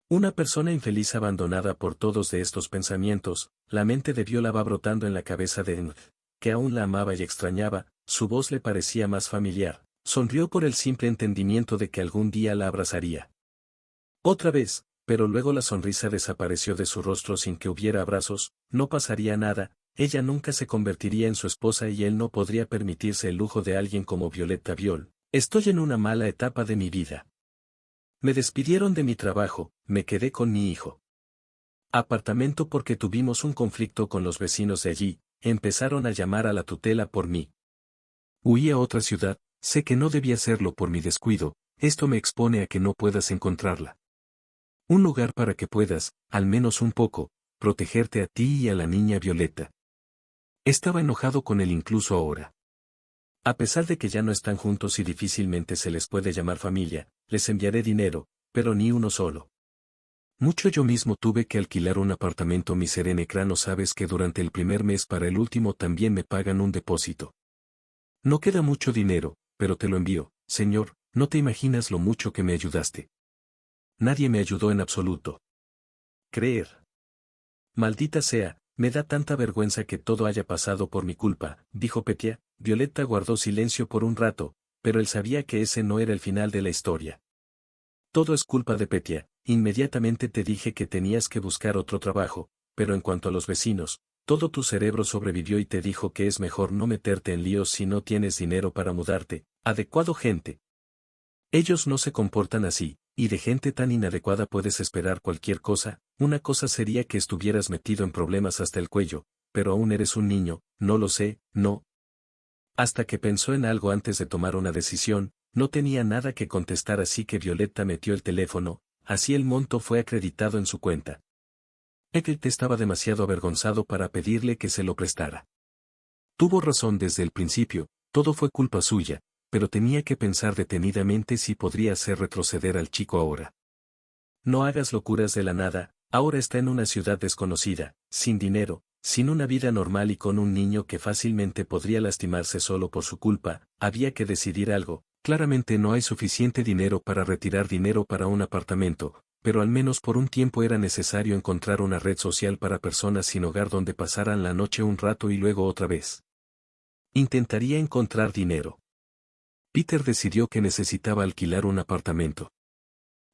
Una persona infeliz abandonada por todos de estos pensamientos, la mente de Viola va brotando en la cabeza de Ng, que aún la amaba y extrañaba, su voz le parecía más familiar, sonrió por el simple entendimiento de que algún día la abrazaría. Otra vez, pero luego la sonrisa desapareció de su rostro sin que hubiera abrazos, no pasaría nada, ella nunca se convertiría en su esposa y él no podría permitirse el lujo de alguien como Violetta Viol. Estoy en una mala etapa de mi vida. Me despidieron de mi trabajo, me quedé con mi hijo. Apartamento porque tuvimos un conflicto con los vecinos de allí, empezaron a llamar a la tutela por mí. Huí a otra ciudad, sé que no debía hacerlo por mi descuido, esto me expone a que no puedas encontrarla. Un lugar para que puedas, al menos un poco, protegerte a ti y a la niña Violeta. Estaba enojado con él incluso ahora. A pesar de que ya no están juntos y difícilmente se les puede llamar familia, les enviaré dinero, pero ni uno solo. Mucho yo mismo tuve que alquilar un apartamento miserenecrano. Sabes que durante el primer mes para el último también me pagan un depósito. No queda mucho dinero, pero te lo envío, señor, no te imaginas lo mucho que me ayudaste. Nadie me ayudó en absoluto. Creer. Maldita sea, me da tanta vergüenza que todo haya pasado por mi culpa, dijo Petya. Violetta guardó silencio por un rato, pero él sabía que ese no era el final de la historia. Todo es culpa de Petya, inmediatamente te dije que tenías que buscar otro trabajo, pero en cuanto a los vecinos, todo tu cerebro sobrevivió y te dijo que es mejor no meterte en líos si no tienes dinero para mudarte. Adecuado gente. Ellos no se comportan así, y de gente tan inadecuada puedes esperar cualquier cosa. Una cosa sería que estuvieras metido en problemas hasta el cuello, pero aún eres un niño, no lo sé, no. Hasta que pensó en algo antes de tomar una decisión, no tenía nada que contestar, así que Violetta metió el teléfono, así el monto fue acreditado en su cuenta. Eckelt estaba demasiado avergonzado para pedirle que se lo prestara. Tuvo razón desde el principio, todo fue culpa suya, pero tenía que pensar detenidamente si podría hacer retroceder al chico ahora. No hagas locuras de la nada, ahora está en una ciudad desconocida, sin dinero, sin una vida normal y con un niño que fácilmente podría lastimarse solo por su culpa. Había que decidir algo. Claramente no hay suficiente dinero para retirar dinero para un apartamento, pero al menos por un tiempo era necesario encontrar una red social para personas sin hogar donde pasaran la noche un rato y luego otra vez. Intentaría encontrar dinero. Peter decidió que necesitaba alquilar un apartamento.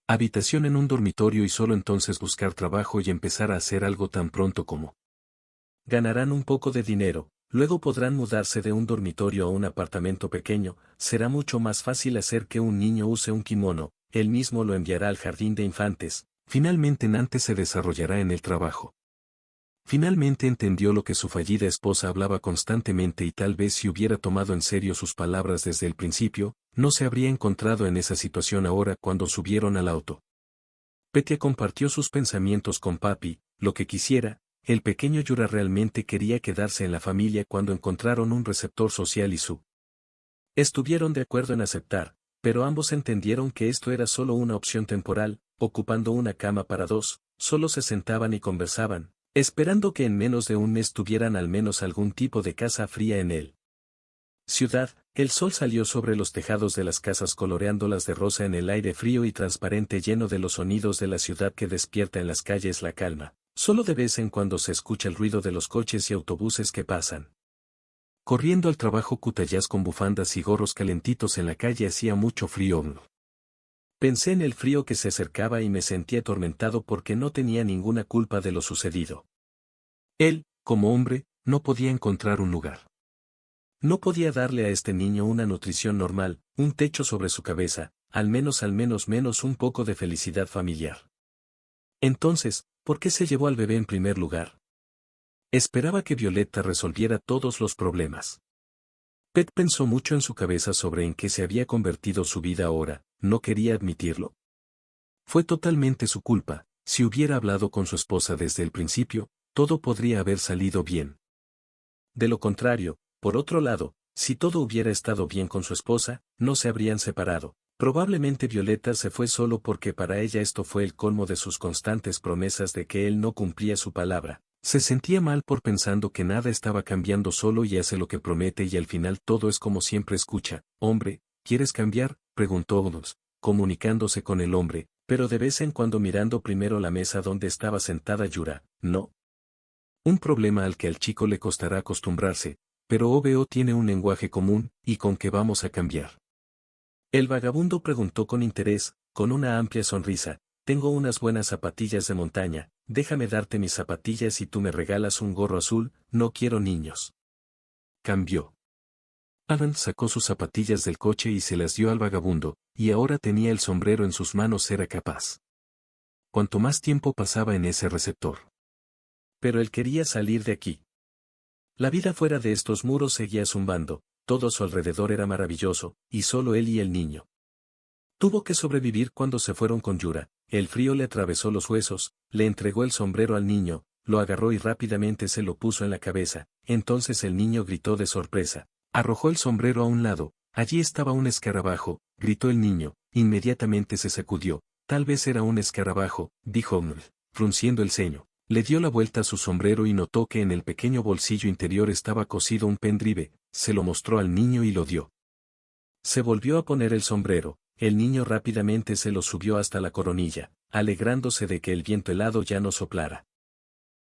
Habitación en un dormitorio y solo entonces buscar trabajo y empezar a hacer algo tan pronto como. Ganarán un poco de dinero, luego podrán mudarse de un dormitorio a un apartamento pequeño. Será mucho más fácil hacer que un niño use un kimono, él mismo lo enviará al jardín de infantes. Finalmente Nante se desarrollará en el trabajo. Finalmente entendió lo que su fallida esposa hablaba constantemente y tal vez si hubiera tomado en serio sus palabras desde el principio, no se habría encontrado en esa situación ahora cuando subieron al auto. Petya compartió sus pensamientos con papi, lo que quisiera. El pequeño Yura realmente quería quedarse en la familia cuando encontraron un receptor social y estuvieron de acuerdo en aceptar, pero ambos entendieron que esto era solo una opción temporal. Ocupando una cama para dos, solo se sentaban y conversaban, esperando que en menos de un mes tuvieran al menos algún tipo de casa fría en él. Ciudad, el sol salió sobre los tejados de las casas coloreándolas de rosa en el aire frío y transparente lleno de los sonidos de la ciudad que despierta en las calles la calma. Solo de vez en cuando se escucha el ruido de los coches y autobuses que pasan. Corriendo al trabajo Cutayas con bufandas y gorros calentitos en la calle hacía mucho frío. Pensé en el frío que se acercaba y me sentí atormentado porque no tenía ninguna culpa de lo sucedido. Él, como hombre, no podía encontrar un lugar. No podía darle a este niño una nutrición normal, un techo sobre su cabeza, al menos menos un poco de felicidad familiar. Entonces, ¿por qué se llevó al bebé en primer lugar? Esperaba que Violeta resolviera todos los problemas. Pet pensó mucho en su cabeza sobre en qué se había convertido su vida ahora, no quería admitirlo. Fue totalmente su culpa, si hubiera hablado con su esposa desde el principio, todo podría haber salido bien. De lo contrario, por otro lado, si todo hubiera estado bien con su esposa, no se habrían separado. Probablemente Violeta se fue solo porque para ella esto fue el colmo de sus constantes promesas de que él no cumplía su palabra. Se sentía mal por pensando que nada estaba cambiando solo y hace lo que promete y al final todo es como siempre escucha. Hombre, ¿quieres cambiar? Preguntó Onos, comunicándose con el hombre, pero de vez en cuando mirando primero la mesa donde estaba sentada Yura. No. Un problema al que al chico le costará acostumbrarse, pero OBO tiene un lenguaje común, ¿y con qué vamos a cambiar? El vagabundo preguntó con interés, con una amplia sonrisa, tengo unas buenas zapatillas de montaña, déjame darte mis zapatillas y tú me regalas un gorro azul, no quiero niños. Cambió. Alan sacó sus zapatillas del coche y se las dio al vagabundo, y ahora tenía el sombrero en sus manos era capaz. Cuanto más tiempo pasaba en ese receptor. Pero él quería salir de aquí. La vida fuera de estos muros seguía zumbando, todo a su alrededor era maravilloso, y solo él y el niño. Tuvo que sobrevivir cuando se fueron con Yura, el frío le atravesó los huesos, le entregó el sombrero al niño, lo agarró y rápidamente se lo puso en la cabeza, entonces el niño gritó de sorpresa, arrojó el sombrero a un lado, allí estaba un escarabajo, gritó el niño, inmediatamente se sacudió, tal vez era un escarabajo, dijo Ml, frunciendo el ceño. Le dio la vuelta a su sombrero y notó que en el pequeño bolsillo interior estaba cosido un pendrive, se lo mostró al niño y lo dio. Se volvió a poner el sombrero, el niño rápidamente se lo subió hasta la coronilla, alegrándose de que el viento helado ya no soplara.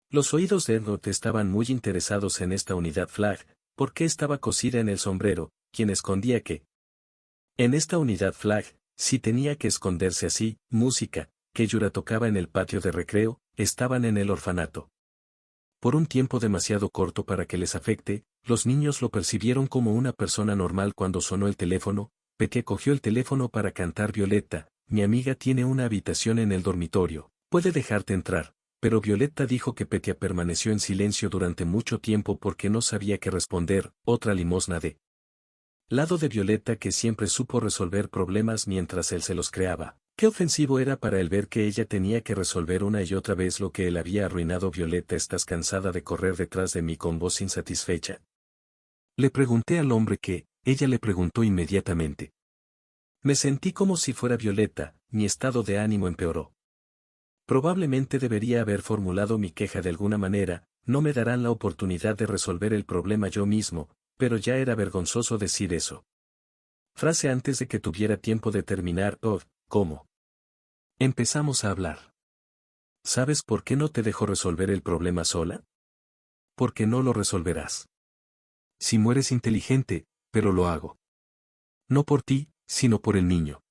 Los oídos de Edward estaban muy interesados en esta unidad Flag, porque estaba cosida en el sombrero, quien escondía que. En esta unidad Flag, si tenía que esconderse así, música, que Yura tocaba en el patio de recreo, estaban en el orfanato. Por un tiempo demasiado corto para que les afecte, los niños lo percibieron como una persona normal cuando sonó el teléfono. Petia cogió el teléfono para cantar Violeta, mi amiga tiene una habitación en el dormitorio, puede dejarte entrar, pero Violeta dijo que Petia permaneció en silencio durante mucho tiempo porque no sabía qué responder, otra limosna de lado de Violeta que siempre supo resolver problemas mientras él se los creaba. Qué ofensivo era para él ver que ella tenía que resolver una y otra vez lo que él había arruinado. Violeta, ¿estás cansada de correr detrás de mí con voz insatisfecha? Le pregunté al hombre que, ella le preguntó inmediatamente. Me sentí como si fuera Violeta, mi estado de ánimo empeoró. Probablemente debería haber formulado mi queja de alguna manera, no me darán la oportunidad de resolver el problema yo mismo, pero ya era vergonzoso decir eso. Frase antes de que tuviera tiempo de terminar. Oh, ¿cómo? Empezamos a hablar. ¿Sabes por qué no te dejo resolver el problema sola? Porque no lo resolverás. Si mueres inteligente, pero lo hago. No por ti, sino por el niño.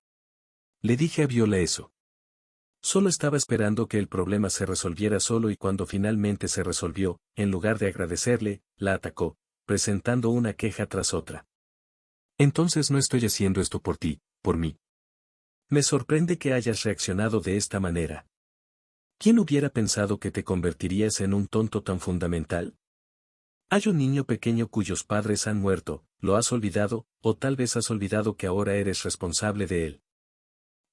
Le dije a Viola eso. Solo estaba esperando que el problema se resolviera solo y cuando finalmente se resolvió, en lugar de agradecerle, la atacó, presentando una queja tras otra. Entonces no estoy haciendo esto por ti, por mí. Me sorprende que hayas reaccionado de esta manera. ¿Quién hubiera pensado que te convertirías en un tonto tan fundamental? Hay un niño pequeño cuyos padres han muerto, ¿lo has olvidado, o tal vez has olvidado que ahora eres responsable de él?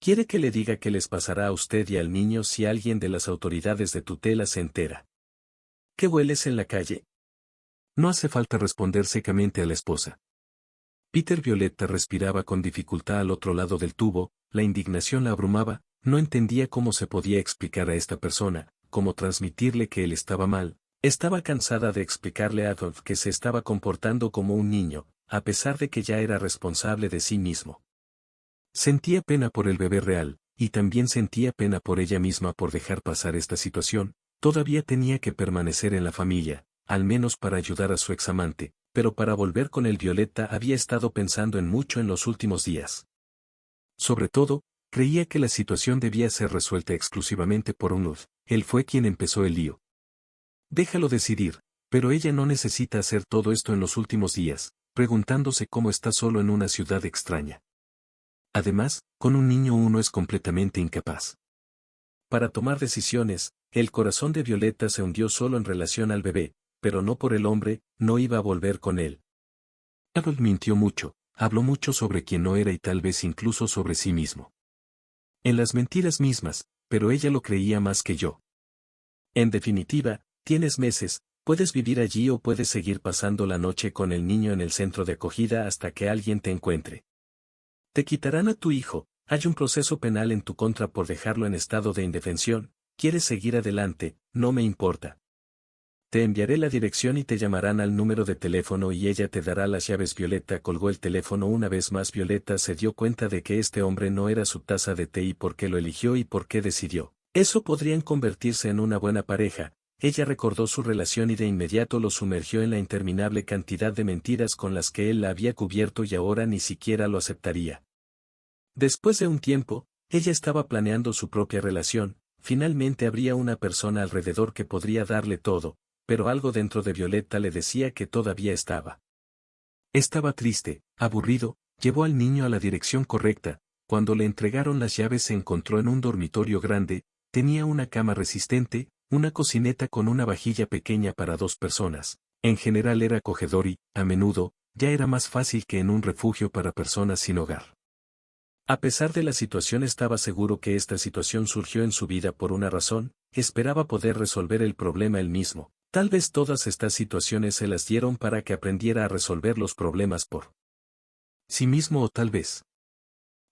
¿Quiere que le diga qué les pasará a usted y al niño si alguien de las autoridades de tutela se entera? ¿Qué hueles en la calle? No hace falta responder secamente a la esposa. Peter Violeta respiraba con dificultad al otro lado del tubo, la indignación la abrumaba, no entendía cómo se podía explicar a esta persona, cómo transmitirle que él estaba mal. Estaba cansada de explicarle a Adolf que se estaba comportando como un niño, a pesar de que ya era responsable de sí mismo. Sentía pena por el bebé real, y también sentía pena por ella misma por dejar pasar esta situación. Todavía tenía que permanecer en la familia, al menos para ayudar a su examante, pero para volver con el Violeta había estado pensando en mucho en los últimos días. Sobre todo, creía que la situación debía ser resuelta exclusivamente por Ulf. Él fue quien empezó el lío. Déjalo decidir, pero ella no necesita hacer todo esto en los últimos días, preguntándose cómo está solo en una ciudad extraña. Además, con un niño uno es completamente incapaz. Para tomar decisiones, el corazón de Violeta se hundió solo en relación al bebé, pero no por el hombre, no iba a volver con él. Harold mintió mucho, habló mucho sobre quién no era y tal vez incluso sobre sí mismo. En las mentiras mismas, pero ella lo creía más que yo. En definitiva, tienes meses, puedes vivir allí o puedes seguir pasando la noche con el niño en el centro de acogida hasta que alguien te encuentre. Te quitarán a tu hijo, hay un proceso penal en tu contra por dejarlo en estado de indefensión, quieres seguir adelante, no me importa. Te enviaré la dirección y te llamarán al número de teléfono y ella te dará las llaves. Violeta colgó el teléfono una vez más. Violeta se dio cuenta de que este hombre no era su taza de té y por qué lo eligió y por qué decidió. Eso podrían convertirse en una buena pareja. Ella recordó su relación y de inmediato lo sumergió en la interminable cantidad de mentiras con las que él la había cubierto y ahora ni siquiera lo aceptaría. Después de un tiempo, ella estaba planeando su propia relación. Finalmente habría una persona alrededor que podría darle todo, pero algo dentro de Violeta le decía que todavía estaba. Estaba triste, aburrido, llevó al niño a la dirección correcta. Cuando le entregaron las llaves se encontró en un dormitorio grande, tenía una cama resistente, una cocineta con una vajilla pequeña para 2 personas. En general era acogedor y, a menudo, ya era más fácil que en un refugio para personas sin hogar. A pesar de la situación estaba seguro que esta situación surgió en su vida por una razón, esperaba poder resolver el problema él mismo. Tal vez todas estas situaciones se las dieron para que aprendiera a resolver los problemas por sí mismo o tal vez.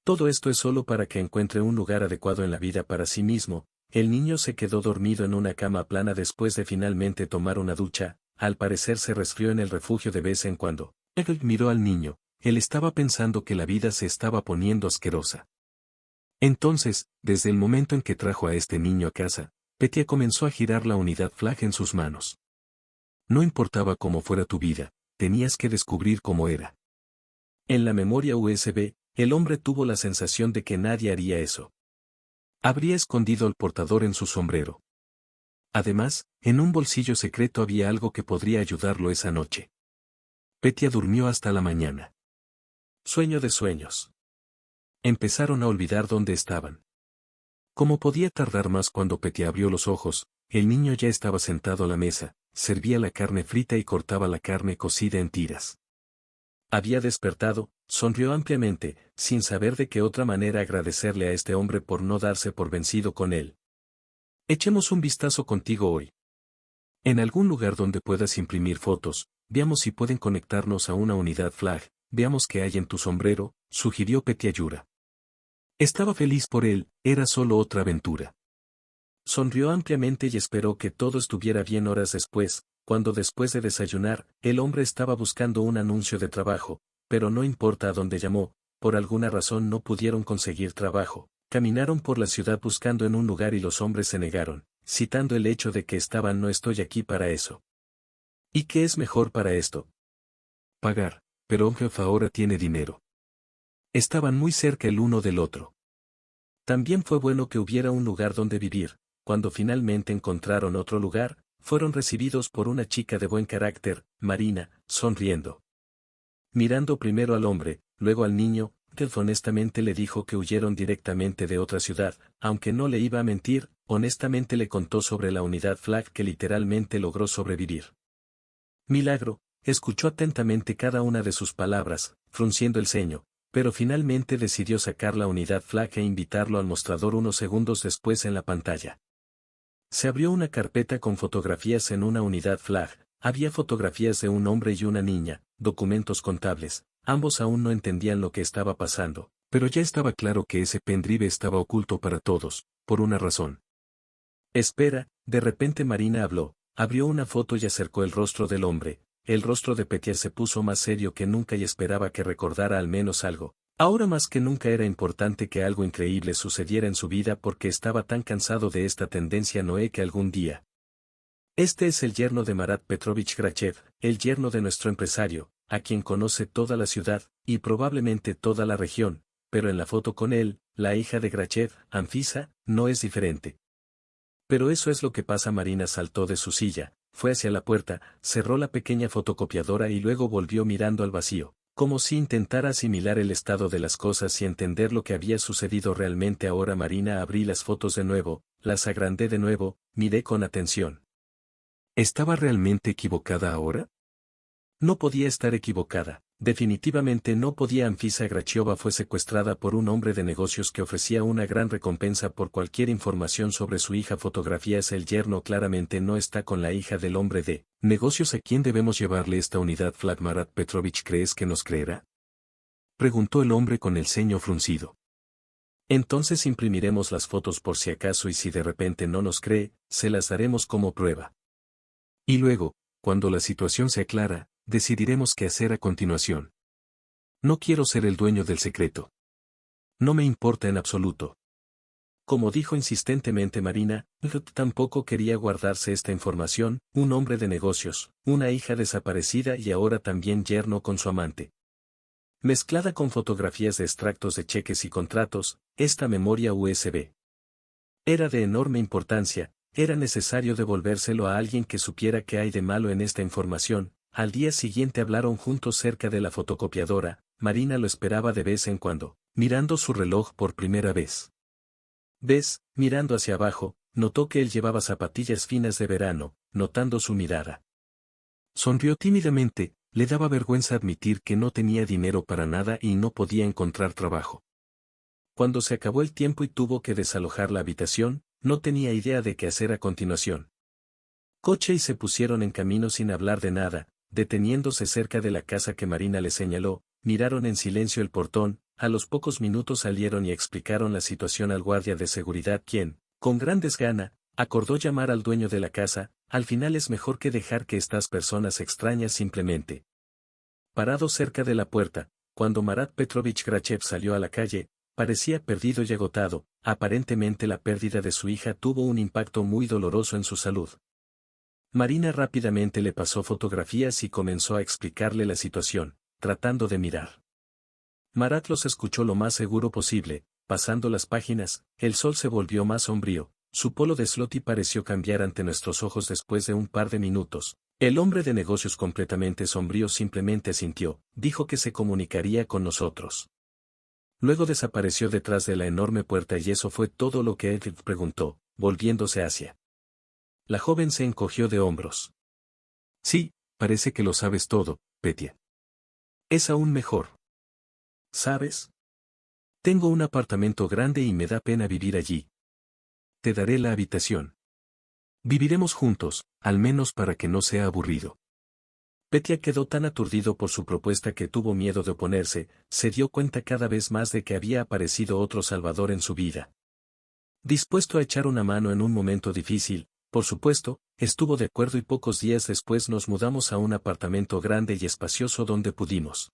Todo esto es solo para que encuentre un lugar adecuado en la vida para sí mismo. El niño se quedó dormido en una cama plana después de finalmente tomar una ducha, al parecer se resfrió en el refugio de vez en cuando. Él miró al niño, él estaba pensando que la vida se estaba poniendo asquerosa. Entonces, desde el momento en que trajo a este niño a casa, Petia comenzó a girar la unidad Flag en sus manos. No importaba cómo fuera tu vida, tenías que descubrir cómo era. En la memoria USB, el hombre tuvo la sensación de que nadie haría eso. Habría escondido el portador en su sombrero. Además, en un bolsillo secreto había algo que podría ayudarlo esa noche. Petia durmió hasta la mañana. Sueño de sueños. Empezaron a olvidar dónde estaban. ¿Cómo podía tardar más? Cuando Petia abrió los ojos, el niño ya estaba sentado a la mesa, servía la carne frita y cortaba la carne cocida en tiras. Había despertado, sonrió ampliamente, sin saber de qué otra manera agradecerle a este hombre por no darse por vencido con él. Echemos un vistazo contigo hoy. En algún lugar donde puedas imprimir fotos, veamos si pueden conectarnos a una unidad Flag, veamos qué hay en tu sombrero, sugirió Petia Yura. Estaba feliz por él, era solo otra aventura. Sonrió ampliamente y esperó que todo estuviera bien horas después, cuando después de desayunar, el hombre estaba buscando un anuncio de trabajo, pero no importa a dónde llamó, por alguna razón no pudieron conseguir trabajo. Caminaron por la ciudad buscando en un lugar y los hombres se negaron, citando el hecho de que estaban no estoy aquí para eso. ¿Y qué es mejor para esto? Pagar, pero Ongef ahora tiene dinero. Estaban muy cerca el uno del otro. También fue bueno que hubiera un lugar donde vivir. Cuando finalmente encontraron otro lugar, fueron recibidos por una chica de buen carácter, Marina, sonriendo. Mirando primero al hombre, luego al niño, Gelf honestamente le dijo que huyeron directamente de otra ciudad, aunque no le iba a mentir, honestamente le contó sobre la unidad Flag que literalmente logró sobrevivir. Milagro, escuchó atentamente cada una de sus palabras, frunciendo el ceño, pero finalmente decidió sacar la unidad Flag e invitarlo al mostrador unos segundos después en la pantalla. Se abrió una carpeta con fotografías en una unidad Flag, había fotografías de un hombre y una niña, documentos contables, ambos aún no entendían lo que estaba pasando, pero ya estaba claro que ese pendrive estaba oculto para todos, por una razón. Espera, de repente Marina habló, abrió una foto y acercó el rostro del hombre. El rostro de Petya se puso más serio que nunca y esperaba que recordara al menos algo. Ahora más que nunca era importante que algo increíble sucediera en su vida porque estaba tan cansado de esta tendencia Noé que algún día. Este es el yerno de Marat Petrovich Grachev, el yerno de nuestro empresario, a quien conoce toda la ciudad, y probablemente toda la región, pero en la foto con él, la hija de Grachev, Anfisa, no es diferente. Pero eso es lo que pasa. Marina saltó de su silla, fue hacia la puerta, cerró la pequeña fotocopiadora y luego volvió mirando al vacío, como si intentara asimilar el estado de las cosas y entender lo que había sucedido realmente. Ahora Marina, abrí las fotos de nuevo, las agrandé de nuevo, miré con atención. ¿Estaba realmente equivocada ahora? No podía estar equivocada. Definitivamente no podía. Anfisa Grachiova fue secuestrada por un hombre de negocios que ofrecía una gran recompensa por cualquier información sobre su hija. Fotografías. El yerno claramente no está con la hija del hombre de negocios. ¿A quién debemos llevarle esta unidad? Marat Petrovich, ¿crees que nos creerá? Preguntó el hombre con el ceño fruncido. Entonces imprimiremos las fotos por si acaso y si de repente no nos cree, se las daremos como prueba. Y luego, cuando la situación se aclara, decidiremos qué hacer a continuación. No quiero ser el dueño del secreto. No me importa en absoluto. Como dijo insistentemente Marina, tampoco quería guardarse esta información. Un hombre de negocios, una hija desaparecida y ahora también yerno con su amante. Mezclada con fotografías de extractos de cheques y contratos, esta memoria USB era de enorme importancia. Era necesario devolvérselo a alguien que supiera qué hay de malo en esta información. Al día siguiente hablaron juntos cerca de la fotocopiadora. Marina lo esperaba de vez en cuando, mirando su reloj por primera vez. Mirando hacia abajo, notó que él llevaba zapatillas finas de verano, notando su mirada. Sonrió tímidamente, le daba vergüenza admitir que no tenía dinero para nada y no podía encontrar trabajo. Cuando se acabó el tiempo y tuvo que desalojar la habitación, no tenía idea de qué hacer a continuación. Coche y se pusieron en camino sin hablar de nada, deteniéndose cerca de la casa que Marina le señaló, miraron en silencio el portón. A los pocos minutos salieron y explicaron la situación al guardia de seguridad, quien, con gran desgana, acordó llamar al dueño de la casa. Al final es mejor que dejar que estas personas extrañas simplemente. Parado cerca de la puerta, cuando Marat Petrovich Grachev salió a la calle, parecía perdido y agotado. Aparentemente la pérdida de su hija tuvo un impacto muy doloroso en su salud. Marina rápidamente le pasó fotografías y comenzó a explicarle la situación, tratando de mirar. Marat los escuchó lo más seguro posible. Pasando las páginas, el sol se volvió más sombrío, su polo de Slotty pareció cambiar ante nuestros ojos después de un par de minutos. El hombre de negocios completamente sombrío simplemente asintió, dijo que se comunicaría con nosotros. Luego desapareció detrás de la enorme puerta y eso fue todo lo que Edith preguntó, volviéndose hacia. La joven se encogió de hombros. Sí, parece que lo sabes todo, Petya. Es aún mejor. ¿Sabes? Tengo un apartamento grande y me da pena vivir allí. Te daré la habitación. Viviremos juntos, al menos para que no sea aburrido. Petya quedó tan aturdido por su propuesta que tuvo miedo de oponerse. Se dio cuenta cada vez más de que había aparecido otro salvador en su vida. Dispuesto a echar una mano en un momento difícil, por supuesto, estuvo de acuerdo y pocos días después nos mudamos a un apartamento grande y espacioso donde pudimos.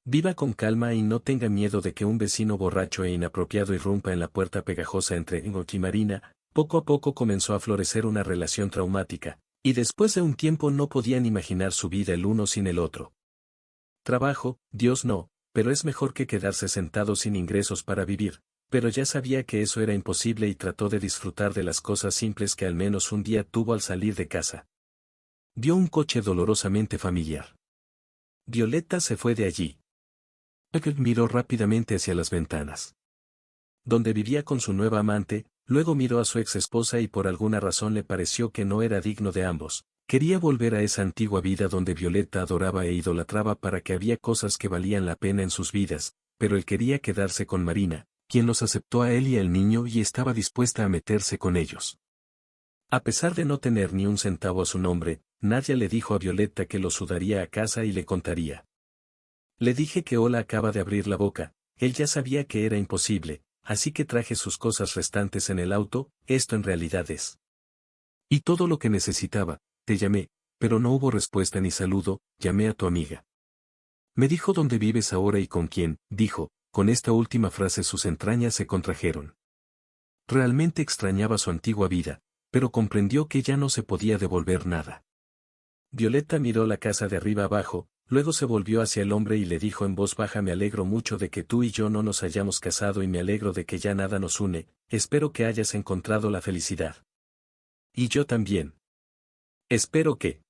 Viva con calma y no tenga miedo de que un vecino borracho e inapropiado irrumpa en la puerta pegajosa entre Engok y Marina. Poco a poco comenzó a florecer una relación traumática, y después de un tiempo no podían imaginar su vida el uno sin el otro. Trabajo, Dios no, pero es mejor que quedarse sentado sin ingresos para vivir. Pero ya sabía que eso era imposible y trató de disfrutar de las cosas simples que al menos un día tuvo al salir de casa. Vio un coche dolorosamente familiar. Violeta se fue de allí. Edith miró rápidamente hacia las ventanas. Donde vivía con su nueva amante, luego miró a su ex esposa y por alguna razón le pareció que no era digno de ambos. Quería volver a esa antigua vida donde Violeta adoraba e idolatraba para que había cosas que valían la pena en sus vidas, pero él quería quedarse con Marina, quien los aceptó a él y al niño y estaba dispuesta a meterse con ellos. A pesar de no tener ni un centavo a su nombre, Nadia le dijo a Violeta que lo sudaría a casa y le contaría. Le dije que Ola acaba de abrir la boca, él ya sabía que era imposible, así que traje sus cosas restantes en el auto, esto en realidad es. Y todo lo que necesitaba, te llamé, pero no hubo respuesta ni saludo, llamé a tu amiga. Me dijo dónde vives ahora y con quién, dijo, con esta última frase sus entrañas se contrajeron. Realmente extrañaba su antigua vida, pero comprendió que ya no se podía devolver nada. Violeta miró la casa de arriba abajo, luego se volvió hacia el hombre y le dijo en voz baja: me alegro mucho de que tú y yo no nos hayamos casado y me alegro de que ya nada nos une, espero que hayas encontrado la felicidad. Y yo también. Espero que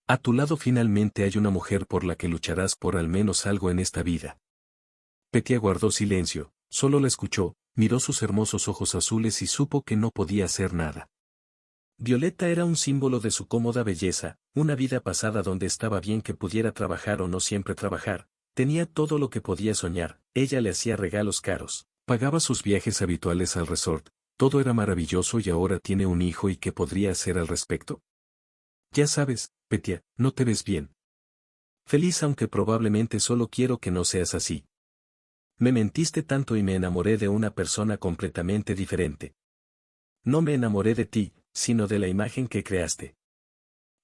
a tu lado finalmente hay una mujer por la que lucharás por al menos algo en esta vida. Petya guardó silencio, solo la escuchó, miró sus hermosos ojos azules y supo que no podía hacer nada. Violeta era un símbolo de su cómoda belleza, una vida pasada donde estaba bien que pudiera trabajar o no siempre trabajar, tenía todo lo que podía soñar, ella le hacía regalos caros, pagaba sus viajes habituales al resort, todo era maravilloso y ahora tiene un hijo y ¿qué podría hacer al respecto? Ya sabes, Petya, no te ves bien. Feliz aunque probablemente solo quiero que no seas así. Me mentiste tanto y me enamoré de una persona completamente diferente. No me enamoré de ti, sino de la imagen que creaste.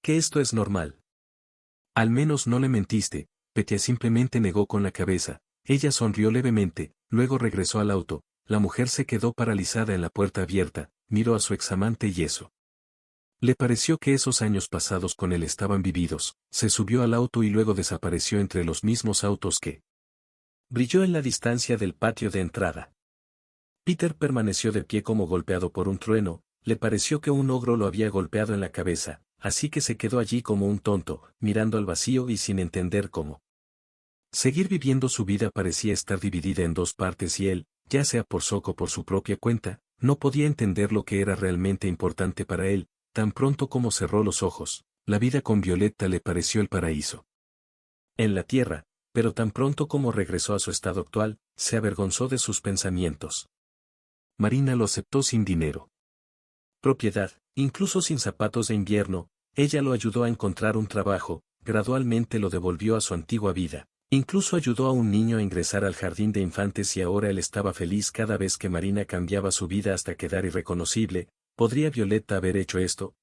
Que esto es normal. Al menos no le mentiste, Petya simplemente negó con la cabeza, ella sonrió levemente, luego regresó al auto, la mujer se quedó paralizada en la puerta abierta, miró a su examante y eso. Le pareció que esos años pasados con él estaban vividos, se subió al auto y luego desapareció entre los mismos autos que brilló en la distancia del patio de entrada. Peter permaneció de pie como golpeado por un trueno, le pareció que un ogro lo había golpeado en la cabeza, así que se quedó allí como un tonto, mirando al vacío y sin entender cómo seguir viviendo su vida parecía estar dividida en dos partes y él, ya sea por Soco o por su propia cuenta, no podía entender lo que era realmente importante para él, tan pronto como cerró los ojos, la vida con Violeta le pareció el paraíso en la tierra, pero tan pronto como regresó a su estado actual, se avergonzó de sus pensamientos. Marina lo aceptó sin dinero. Propiedad, incluso sin zapatos de invierno, ella lo ayudó a encontrar un trabajo, gradualmente lo devolvió a su antigua vida. Incluso ayudó a un niño a ingresar al jardín de infantes y ahora él estaba feliz cada vez que Marina cambiaba su vida hasta quedar irreconocible. ¿Podría Violeta haber hecho esto?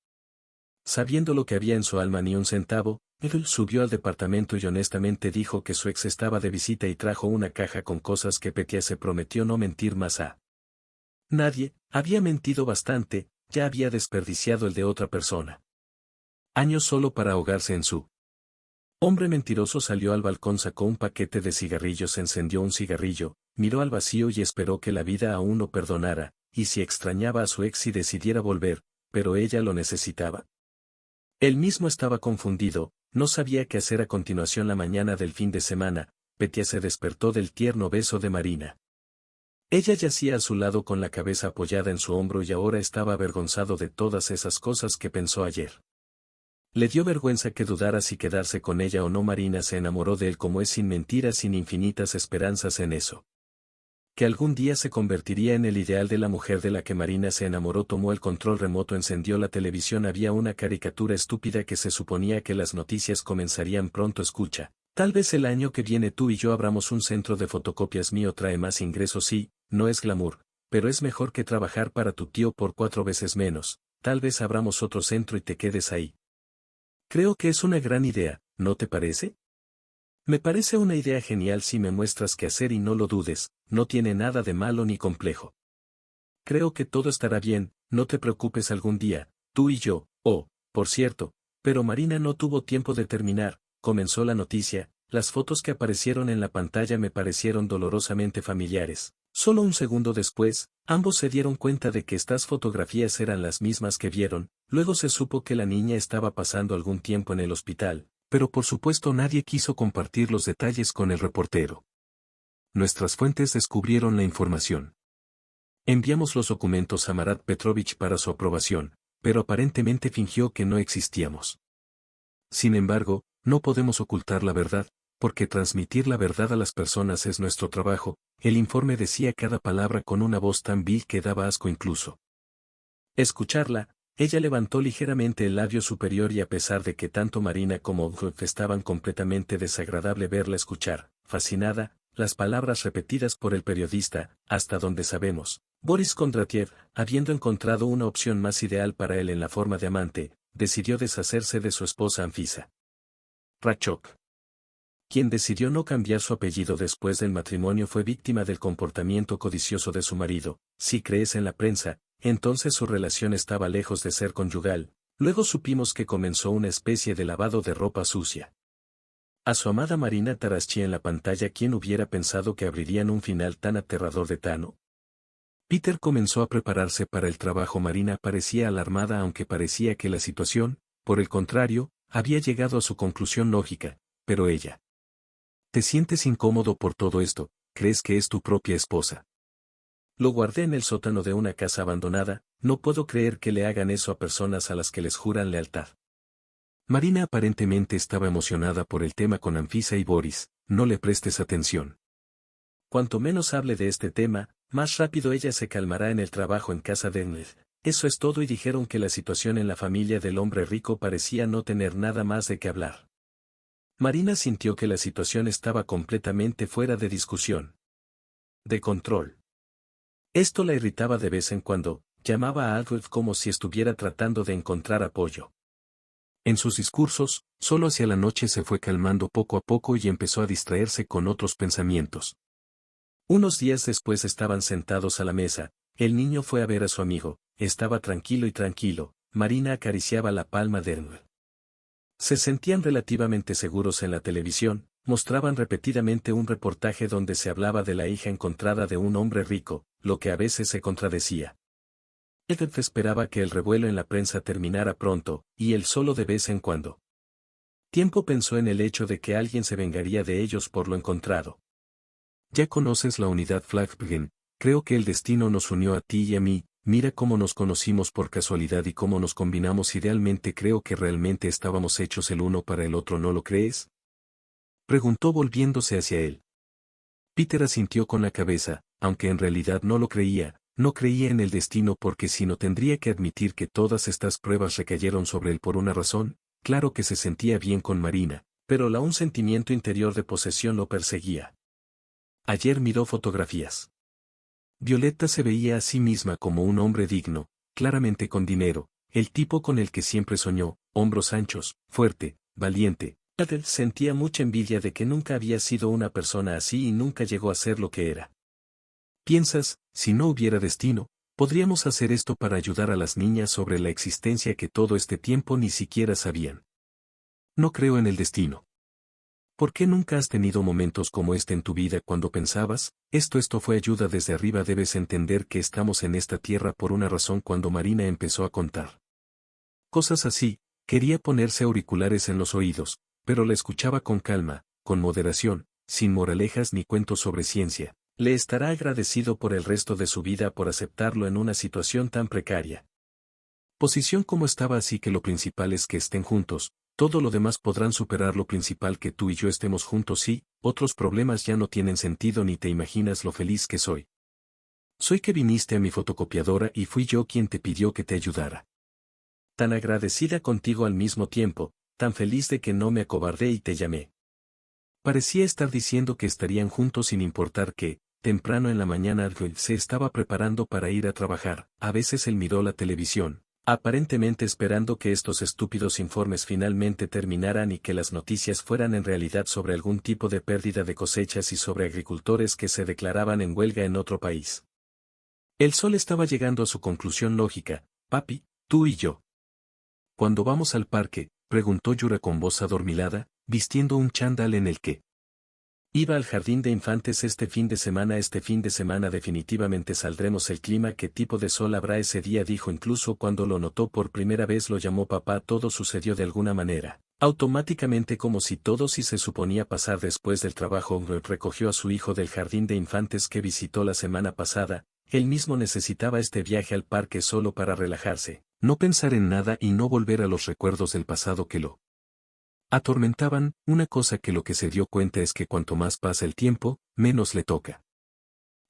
Sabiendo lo que había en su alma ni un centavo, él subió al departamento y honestamente dijo que su ex estaba de visita y trajo una caja con cosas que Petya se prometió no mentir más a nadie, había mentido bastante, ya había desperdiciado el de otra persona. Años solo para ahogarse en su hombre mentiroso. Salió al balcón, sacó un paquete de cigarrillos, encendió un cigarrillo, miró al vacío y esperó que la vida aún lo perdonara, y si extrañaba a su ex y decidiera volver, pero ella lo necesitaba. Él mismo estaba confundido, no sabía qué hacer a continuación. La mañana del fin de semana, Petya se despertó del tierno beso de Marina. Ella yacía a su lado con la cabeza apoyada en su hombro y ahora estaba avergonzado de todas esas cosas que pensó ayer. Le dio vergüenza que dudara si quedarse con ella o no. Marina se enamoró de él como es, sin mentiras, sin infinitas esperanzas en eso. Que algún día se convertiría en el ideal de la mujer de la que Marina se enamoró. Tomó el control remoto, encendió la televisión. Había una caricatura estúpida que se suponía que las noticias comenzarían pronto. Escucha, tal vez el año que viene tú y yo abramos un centro de fotocopias mío. Trae más ingresos, sí, no es glamour, pero es mejor que trabajar para tu tío por 4 veces menos. Tal vez abramos otro centro y te quedes ahí. Creo que es una gran idea, ¿no te parece? Me parece una idea genial si me muestras qué hacer y no lo dudes, no tiene nada de malo ni complejo. Creo que todo estará bien, no te preocupes, algún día, tú y yo. Oh, por cierto, pero Marina no tuvo tiempo de terminar, comenzó la noticia, las fotos que aparecieron en la pantalla me parecieron dolorosamente familiares. Solo un segundo después, ambos se dieron cuenta de que estas fotografías eran las mismas que vieron, luego se supo que la niña estaba pasando algún tiempo en el hospital, pero por supuesto nadie quiso compartir los detalles con el reportero. Nuestras fuentes descubrieron la información. Enviamos los documentos a Marat Petrovich para su aprobación, pero aparentemente fingió que no existíamos. Sin embargo, no podemos ocultar la verdad, porque transmitir la verdad a las personas es nuestro trabajo. El informe decía cada palabra con una voz tan vil que daba asco incluso escucharla. Ella levantó ligeramente el labio superior y a pesar de que tanto Marina como Ulf estaban completamente desagradable verla escuchar, fascinada, las palabras repetidas por el periodista, hasta donde sabemos. Boris Kondratiev, habiendo encontrado una opción más ideal para él en la forma de amante, decidió deshacerse de su esposa Anfisa Rachok, quien decidió no cambiar su apellido después del matrimonio, fue víctima del comportamiento codicioso de su marido. Si crees en la prensa, entonces su relación estaba lejos de ser conyugal. Luego supimos que comenzó una especie de lavado de ropa sucia. A su amada Marina Taraschi en la pantalla, ¿quién hubiera pensado que abrirían un final tan aterrador de Tano? Peter comenzó a prepararse para el trabajo. Marina parecía alarmada, aunque parecía que la situación, por el contrario, había llegado a su conclusión lógica, pero ella. ¿Te sientes incómodo por todo esto? ¿Crees que es tu propia esposa? Lo guardé en el sótano de una casa abandonada, no puedo creer que le hagan eso a personas a las que les juran lealtad. Marina aparentemente estaba emocionada por el tema con Anfisa y Boris. No le prestes atención. Cuanto menos hable de este tema, más rápido ella se calmará en el trabajo en casa de Ned. Eso es todo. Y dijeron que la situación en la familia del hombre rico parecía no tener nada más de qué hablar. Marina sintió que la situación estaba completamente fuera de discusión. De control. Esto la irritaba de vez en cuando, llamaba a Adolf como si estuviera tratando de encontrar apoyo. En sus discursos, solo hacia la noche se fue calmando poco a poco y empezó a distraerse con otros pensamientos. Unos días después estaban sentados a la mesa, el niño fue a ver a su amigo, estaba tranquilo y tranquilo, Marina acariciaba la palma de él. Se sentían relativamente seguros. En la televisión, mostraban repetidamente un reportaje donde se hablaba de la hija encontrada de un hombre rico, lo que a veces se contradecía. Edith esperaba que el revuelo en la prensa terminara pronto, y él solo de vez en cuando. Tiempo pensó en el hecho de que alguien se vengaría de ellos por lo encontrado. Ya conoces la unidad Flagbegin, creo que el destino nos unió a ti y a mí. Mira cómo nos conocimos por casualidad y cómo nos combinamos idealmente. Creo que realmente estábamos hechos el uno para el otro, ¿no lo crees? Preguntó volviéndose hacia él. Peter asintió con la cabeza, aunque en realidad no lo creía, no creía en el destino porque si no tendría que admitir que todas estas pruebas recayeron sobre él por una razón. Claro que se sentía bien con Marina, pero un sentimiento interior de posesión lo perseguía. Ayer miró fotografías. Violetta se veía a sí misma como un hombre digno, claramente con dinero, el tipo con el que siempre soñó, hombros anchos, fuerte, valiente. Adel sentía mucha envidia de que nunca había sido una persona así y nunca llegó a ser lo que era. ¿Piensas, si no hubiera destino, podríamos hacer esto para ayudar a las niñas sobre la existencia que todo este tiempo ni siquiera sabían? No creo en el destino. ¿Por qué nunca has tenido momentos como este en tu vida cuando pensabas, esto fue ayuda desde arriba? Debes entender que estamos en esta tierra por una razón. Cuando Marina empezó a contar cosas así, quería ponerse auriculares en los oídos, pero la escuchaba con calma, con moderación, sin moralejas ni cuentos sobre ciencia. Le estará agradecido por el resto de su vida por aceptarlo en una situación tan precaria. Posición como estaba, así que lo principal es que estén juntos. Todo lo demás podrán superar. Lo principal que tú y yo estemos juntos y otros problemas ya no tienen sentido. Ni te imaginas lo feliz que soy. Soy que viniste a mi fotocopiadora y fui yo quien te pidió que te ayudara. Tan agradecida contigo al mismo tiempo, tan feliz de que no me acobardé y te llamé. Parecía estar diciendo que estarían juntos sin importar que, temprano en la mañana Adolf se estaba preparando para ir a trabajar. A veces él miró la televisión, aparentemente esperando que estos estúpidos informes finalmente terminaran y que las noticias fueran en realidad sobre algún tipo de pérdida de cosechas y sobre agricultores que se declaraban en huelga en otro país. El sol estaba llegando a su conclusión lógica. Papi, tú y yo. ¿Cuándo vamos al parque?, preguntó Yura con voz adormilada, vistiendo un chándal en el que iba al jardín de infantes este fin de semana. Este fin de semana definitivamente saldremos. El clima, ¿qué tipo de sol habrá ese día?, dijo. Incluso cuando lo notó por primera vez lo llamó papá. Todo sucedió de alguna manera, automáticamente, como si todo sí se suponía pasar después del trabajo. Recogió a su hijo del jardín de infantes que visitó la semana pasada. Él mismo necesitaba este viaje al parque solo para relajarse, no pensar en nada y no volver a los recuerdos del pasado que lo atormentaban. Una cosa que lo que se dio cuenta es que cuanto más pasa el tiempo, menos le toca.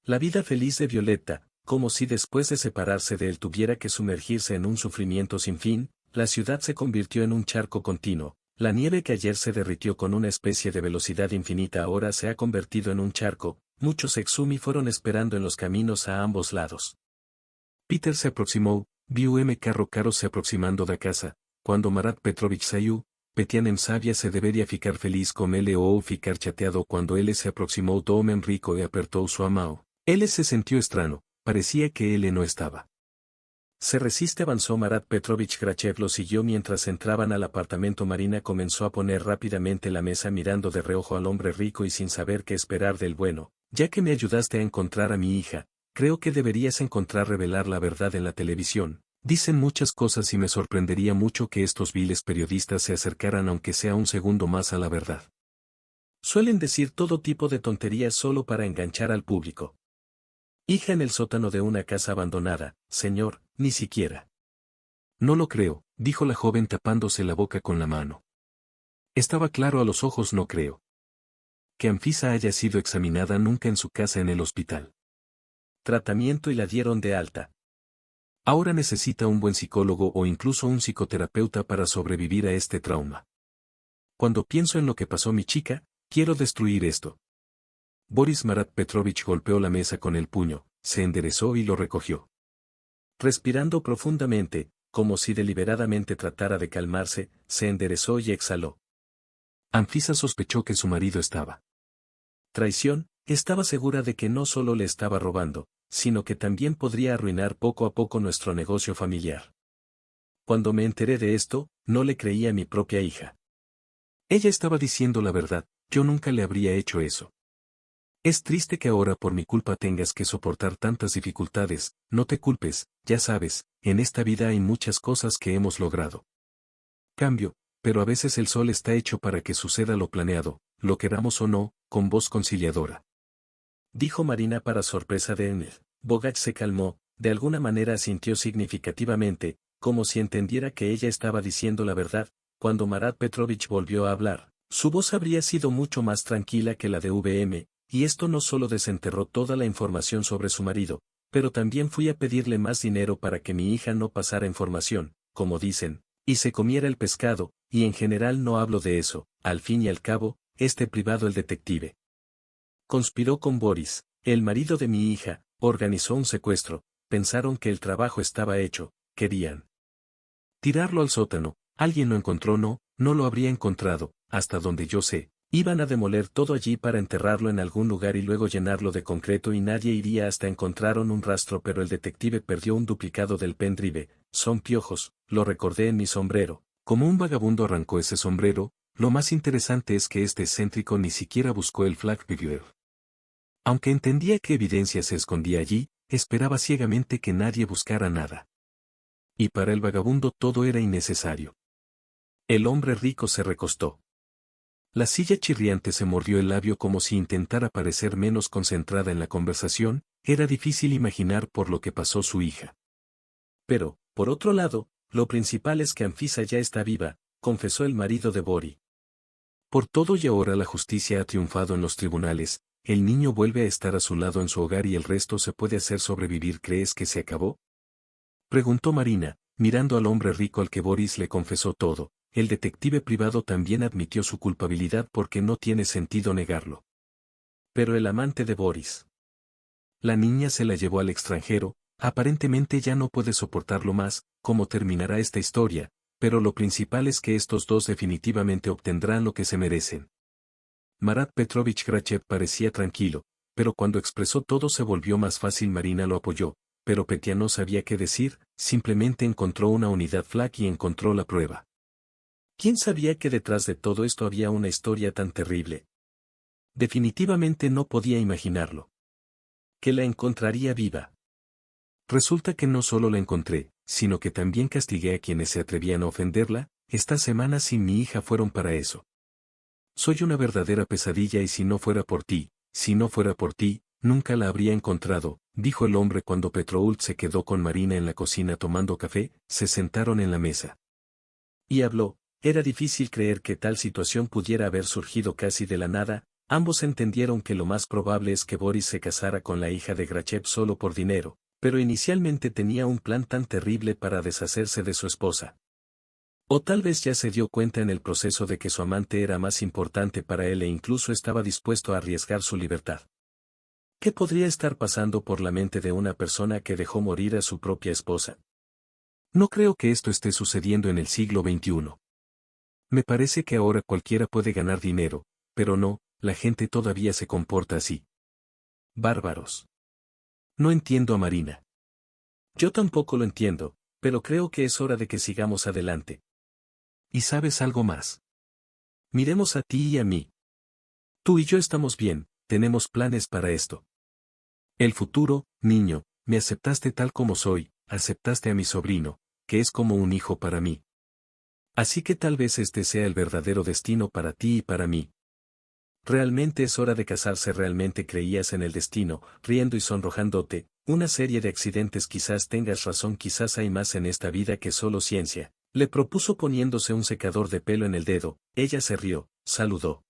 La vida feliz de Violetta, como si después de separarse de él tuviera que sumergirse en un sufrimiento sin fin. La ciudad se convirtió en un charco continuo. La nieve que ayer se derritió con una especie de velocidad infinita ahora se ha convertido en un charco, muchos Exumi fueron esperando en los caminos a ambos lados. Peter se aproximó, vio un carro caro se aproximando da casa, quando Marat Petrovich saiu, Petianem sabia se deveria ficar feliz com ele ou ficar chateado quando ele se aproximou do homem rico e apertou sua mão. Ele se sintió extraño, parecía que él no estaba. Se resiste avanzó Marat Petrovich Grachev lo siguió mientras entraban al apartamento. Marina comenzó a poner rápidamente la mesa mirando de reojo al hombre rico y sin saber qué esperar del bueno, ya que me ayudaste a encontrar a mi hija, creo que deberías revelar la verdad en la televisión. Dicen muchas cosas y me sorprendería mucho que estos viles periodistas se acercaran aunque sea un segundo más a la verdad. Suelen decir todo tipo de tonterías solo para enganchar al público. Hija en el sótano de una casa abandonada, señor, ni siquiera. No lo creo, dijo la joven tapándose la boca con la mano. Estaba claro a los ojos, no creo. Que Anfisa haya sido examinada nunca en su casa en el hospital. Tratamiento y la dieron de alta. Ahora necesita un buen psicólogo o incluso un psicoterapeuta para sobrevivir a este trauma. Cuando pienso en lo que pasó mi chica, quiero destruir esto. Boris Marat Petrovich golpeó la mesa con el puño, se enderezó y lo recogió. Respirando profundamente, como si deliberadamente tratara de calmarse, se enderezó y exhaló. Anfisa sospechó que su marido estaba. Traición, estaba segura de que no solo le estaba robando, sino que también podría arruinar poco a poco nuestro negocio familiar. Cuando me enteré de esto, no le creí a mi propia hija. Ella estaba diciendo la verdad, yo nunca le habría hecho eso. Es triste que ahora por mi culpa tengas que soportar tantas dificultades, no te culpes, ya sabes, en esta vida hay muchas cosas que hemos logrado. Cambio, pero a veces el sol está hecho para que suceda lo planeado, lo queramos o no, con voz conciliadora. Dijo Marina para sorpresa de Enel. Bogach se calmó, de alguna manera asintió significativamente, como si entendiera que ella estaba diciendo la verdad, cuando Marat Petrovich volvió a hablar. Su voz habría sido mucho más tranquila que la de VM. Y esto no solo desenterró toda la información sobre su marido, pero también fui a pedirle más dinero para que mi hija no pasara información, como dicen, y se comiera el pescado, y en general no hablo de eso, al fin y al cabo, este privado el detective. Conspiró con Boris, el marido de mi hija, organizó un secuestro, pensaron que el trabajo estaba hecho, querían tirarlo al sótano, alguien lo encontró, no lo habría encontrado, hasta donde yo sé. Iban a demoler todo allí para enterrarlo en algún lugar y luego llenarlo de concreto y nadie iría hasta encontraron un rastro pero el detective perdió un duplicado del pendrive, son piojos, lo recordé en mi sombrero, como un vagabundo arrancó ese sombrero, lo más interesante es que este excéntrico ni siquiera buscó el flag viewer. Aunque entendía qué evidencia se escondía allí, esperaba ciegamente que nadie buscara nada. Y para el vagabundo todo era innecesario. El hombre rico se recostó. La silla chirriante se mordió el labio como si intentara parecer menos concentrada en la conversación, era difícil imaginar por lo que pasó su hija. Pero, por otro lado, lo principal es que Anfisa ya está viva, confesó el marido de Bori. Por todo y ahora la justicia ha triunfado en los tribunales, el niño vuelve a estar a su lado en su hogar y el resto se puede hacer sobrevivir. ¿Crees que se acabó? Preguntó Marina, mirando al hombre rico al que Boris le confesó todo. El detective privado también admitió su culpabilidad porque no tiene sentido negarlo. Pero el amante de Boris. La niña se la llevó al extranjero, aparentemente ya no puede soportarlo más, cómo terminará esta historia, pero lo principal es que estos dos definitivamente obtendrán lo que se merecen. Marat Petrovich Grachev parecía tranquilo, pero cuando expresó todo se volvió más fácil. Marina lo apoyó, pero Petia no sabía qué decir, simplemente encontró una unidad flag y encontró la prueba. ¿Quién sabía que detrás de todo esto había una historia tan terrible? Definitivamente no podía imaginarlo. Que la encontraría viva. Resulta que no solo la encontré, sino que también castigué a quienes se atrevían a ofenderla. Estas semanas sin mi hija fueron para eso. Soy una verdadera pesadilla y si no fuera por ti, nunca la habría encontrado, dijo el hombre cuando Petroult se quedó con Marina en la cocina tomando café, se sentaron en la mesa. Y habló. Era difícil creer que tal situación pudiera haber surgido casi de la nada, ambos entendieron que lo más probable es que Boris se casara con la hija de Grachev solo por dinero, pero inicialmente tenía un plan tan terrible para deshacerse de su esposa. O tal vez ya se dio cuenta en el proceso de que su amante era más importante para él e incluso estaba dispuesto a arriesgar su libertad. ¿Qué podría estar pasando por la mente de una persona que dejó morir a su propia esposa? No creo que esto esté sucediendo en el siglo XXI. Me parece que ahora cualquiera puede ganar dinero, pero no, la gente todavía se comporta así. Bárbaros. No entiendo a Marina. Yo tampoco lo entiendo, pero creo que es hora de que sigamos adelante. ¿Y sabes algo más? Miremos a ti y a mí. Tú y yo estamos bien, tenemos planes para esto. El futuro, niño, me aceptaste tal como soy, aceptaste a mi sobrino, que es como un hijo para mí. Así que tal vez este sea el verdadero destino para ti y para mí. Realmente es hora de casarse. Realmente creías en el destino, riendo y sonrojándote, una serie de accidentes. Quizás tengas razón, quizás hay más en esta vida que solo ciencia. Le propuso poniéndose un secador de pelo en el dedo, ella se rió, saludó.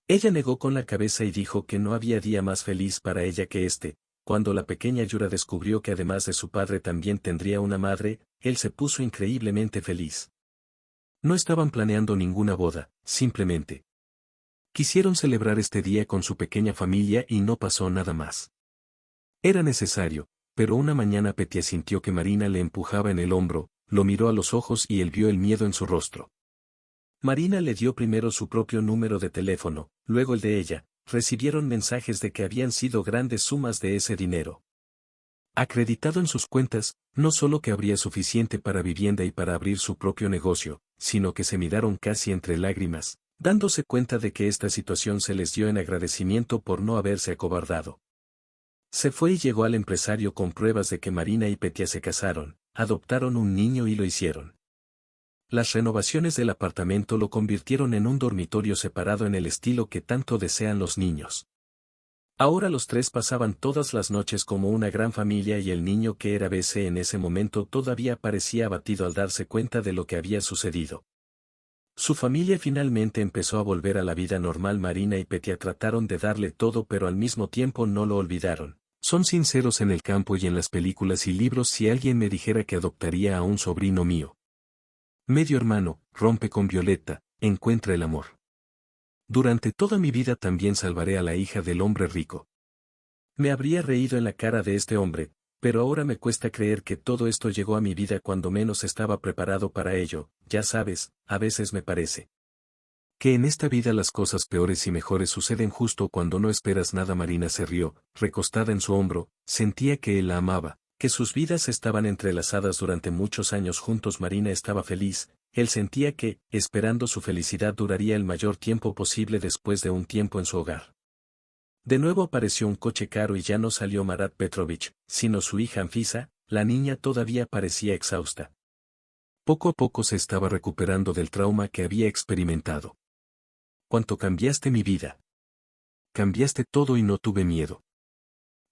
Ella negó con la cabeza y dijo que no había día más feliz para ella que este. Cuando la pequeña Yura descubrió que además de su padre también tendría una madre, él se puso increíblemente feliz. No estaban planeando ninguna boda, simplemente quisieron celebrar este día con su pequeña familia y no pasó nada más. Era necesario, pero una mañana Petya sintió que Marina le empujaba en el hombro, lo miró a los ojos y él vio el miedo en su rostro. Marina le dio primero su propio número de teléfono, luego el de ella. Recibieron mensajes de que habían sido grandes sumas de ese dinero. Acreditado en sus cuentas, no solo que habría suficiente para vivienda y para abrir su propio negocio, sino que se miraron casi entre lágrimas, dándose cuenta de que esta situación se les dio en agradecimiento por no haberse acobardado. Se fue y llegó al empresario con pruebas de que Marina y Petya se casaron, adoptaron un niño y lo hicieron. Las renovaciones del apartamento lo convirtieron en un dormitorio separado en el estilo que tanto desean los niños. Ahora los tres pasaban todas las noches como una gran familia y el niño que era BC en ese momento todavía parecía abatido al darse cuenta de lo que había sucedido. Su familia finalmente empezó a volver a la vida normal. Marina y Petya trataron de darle todo pero al mismo tiempo no lo olvidaron. Son sinceros en el campo y en las películas y libros. Si alguien me dijera que adoptaría a un sobrino mío. Medio hermano, rompe con Violeta, encuentra el amor. Durante toda mi vida también salvaré a la hija del hombre rico. Me habría reído en la cara de este hombre, pero ahora me cuesta creer que todo esto llegó a mi vida cuando menos estaba preparado para ello. Ya sabes, a veces me parece que en esta vida las cosas peores y mejores suceden justo cuando no esperas nada. Marina se rió, recostada en su hombro, sentía que él la amaba, que sus vidas estaban entrelazadas durante muchos años juntos. Marina estaba feliz, él sentía que, esperando su felicidad duraría el mayor tiempo posible después de un tiempo en su hogar. De nuevo apareció un coche caro y ya no salió Marat Petrovich, sino su hija Anfisa. La niña todavía parecía exhausta. Poco a poco se estaba recuperando del trauma que había experimentado. ¿Cuánto cambiaste mi vida? Cambiaste todo y no tuve miedo.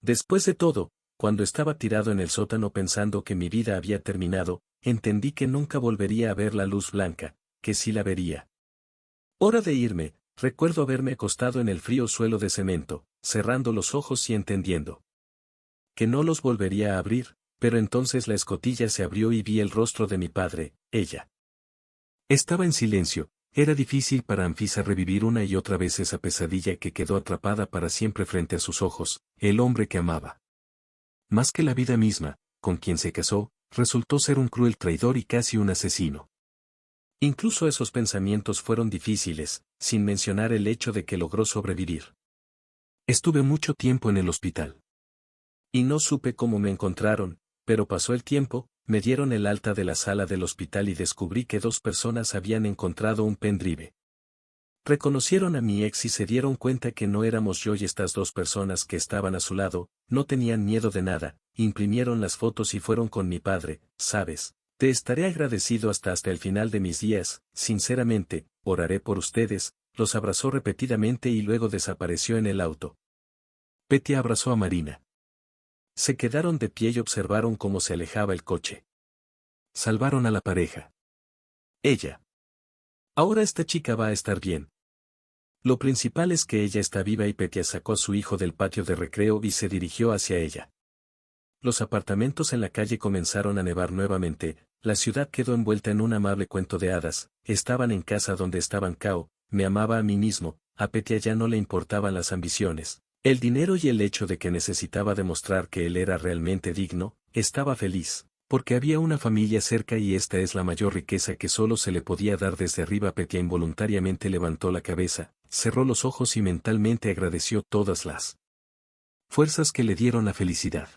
Después de todo, cuando estaba tirado en el sótano pensando que mi vida había terminado, entendí que nunca volvería a ver la luz blanca, que sí la vería. Hora de irme. Recuerdo haberme acostado en el frío suelo de cemento, cerrando los ojos y entendiendo que no los volvería a abrir, pero entonces la escotilla se abrió y vi el rostro de mi padre, ella. Estaba en silencio. Era difícil para Anfisa revivir una y otra vez esa pesadilla que quedó atrapada para siempre frente a sus ojos, el hombre que amaba. Más que la vida misma, con quien se casó, resultó ser un cruel traidor y casi un asesino. Incluso esos pensamientos fueron difíciles, sin mencionar el hecho de que logró sobrevivir. Estuve mucho tiempo en el hospital. Y no supe cómo me encontraron, pero pasó el tiempo, me dieron el alta de la sala del hospital y descubrí que 2 personas habían encontrado un pendrive. Reconocieron a mi ex y se dieron cuenta que no éramos yo y estas 2 personas que estaban a su lado, no tenían miedo de nada, imprimieron las fotos y fueron con mi padre, ¿sabes? Te estaré agradecido hasta el final de mis días, sinceramente, oraré por ustedes. Los abrazó repetidamente y luego desapareció en el auto. Petya abrazó a Marina. Se quedaron de pie y observaron cómo se alejaba el coche. Salvaron a la pareja. Ella. Ahora esta chica va a estar bien. Lo principal es que ella está viva y Petya sacó a su hijo del patio de recreo y se dirigió hacia ella. Los apartamentos en la calle comenzaron a nevar nuevamente, la ciudad quedó envuelta en un amable cuento de hadas, estaban en casa donde estaban Kao, me amaba a mí mismo, a Petya ya no le importaban las ambiciones, el dinero y el hecho de que necesitaba demostrar que él era realmente digno, estaba feliz, porque había una familia cerca y esta es la mayor riqueza que solo se le podía dar desde arriba. Petya involuntariamente levantó la cabeza, cerró los ojos y mentalmente agradeció todas las fuerzas que le dieron la felicidad.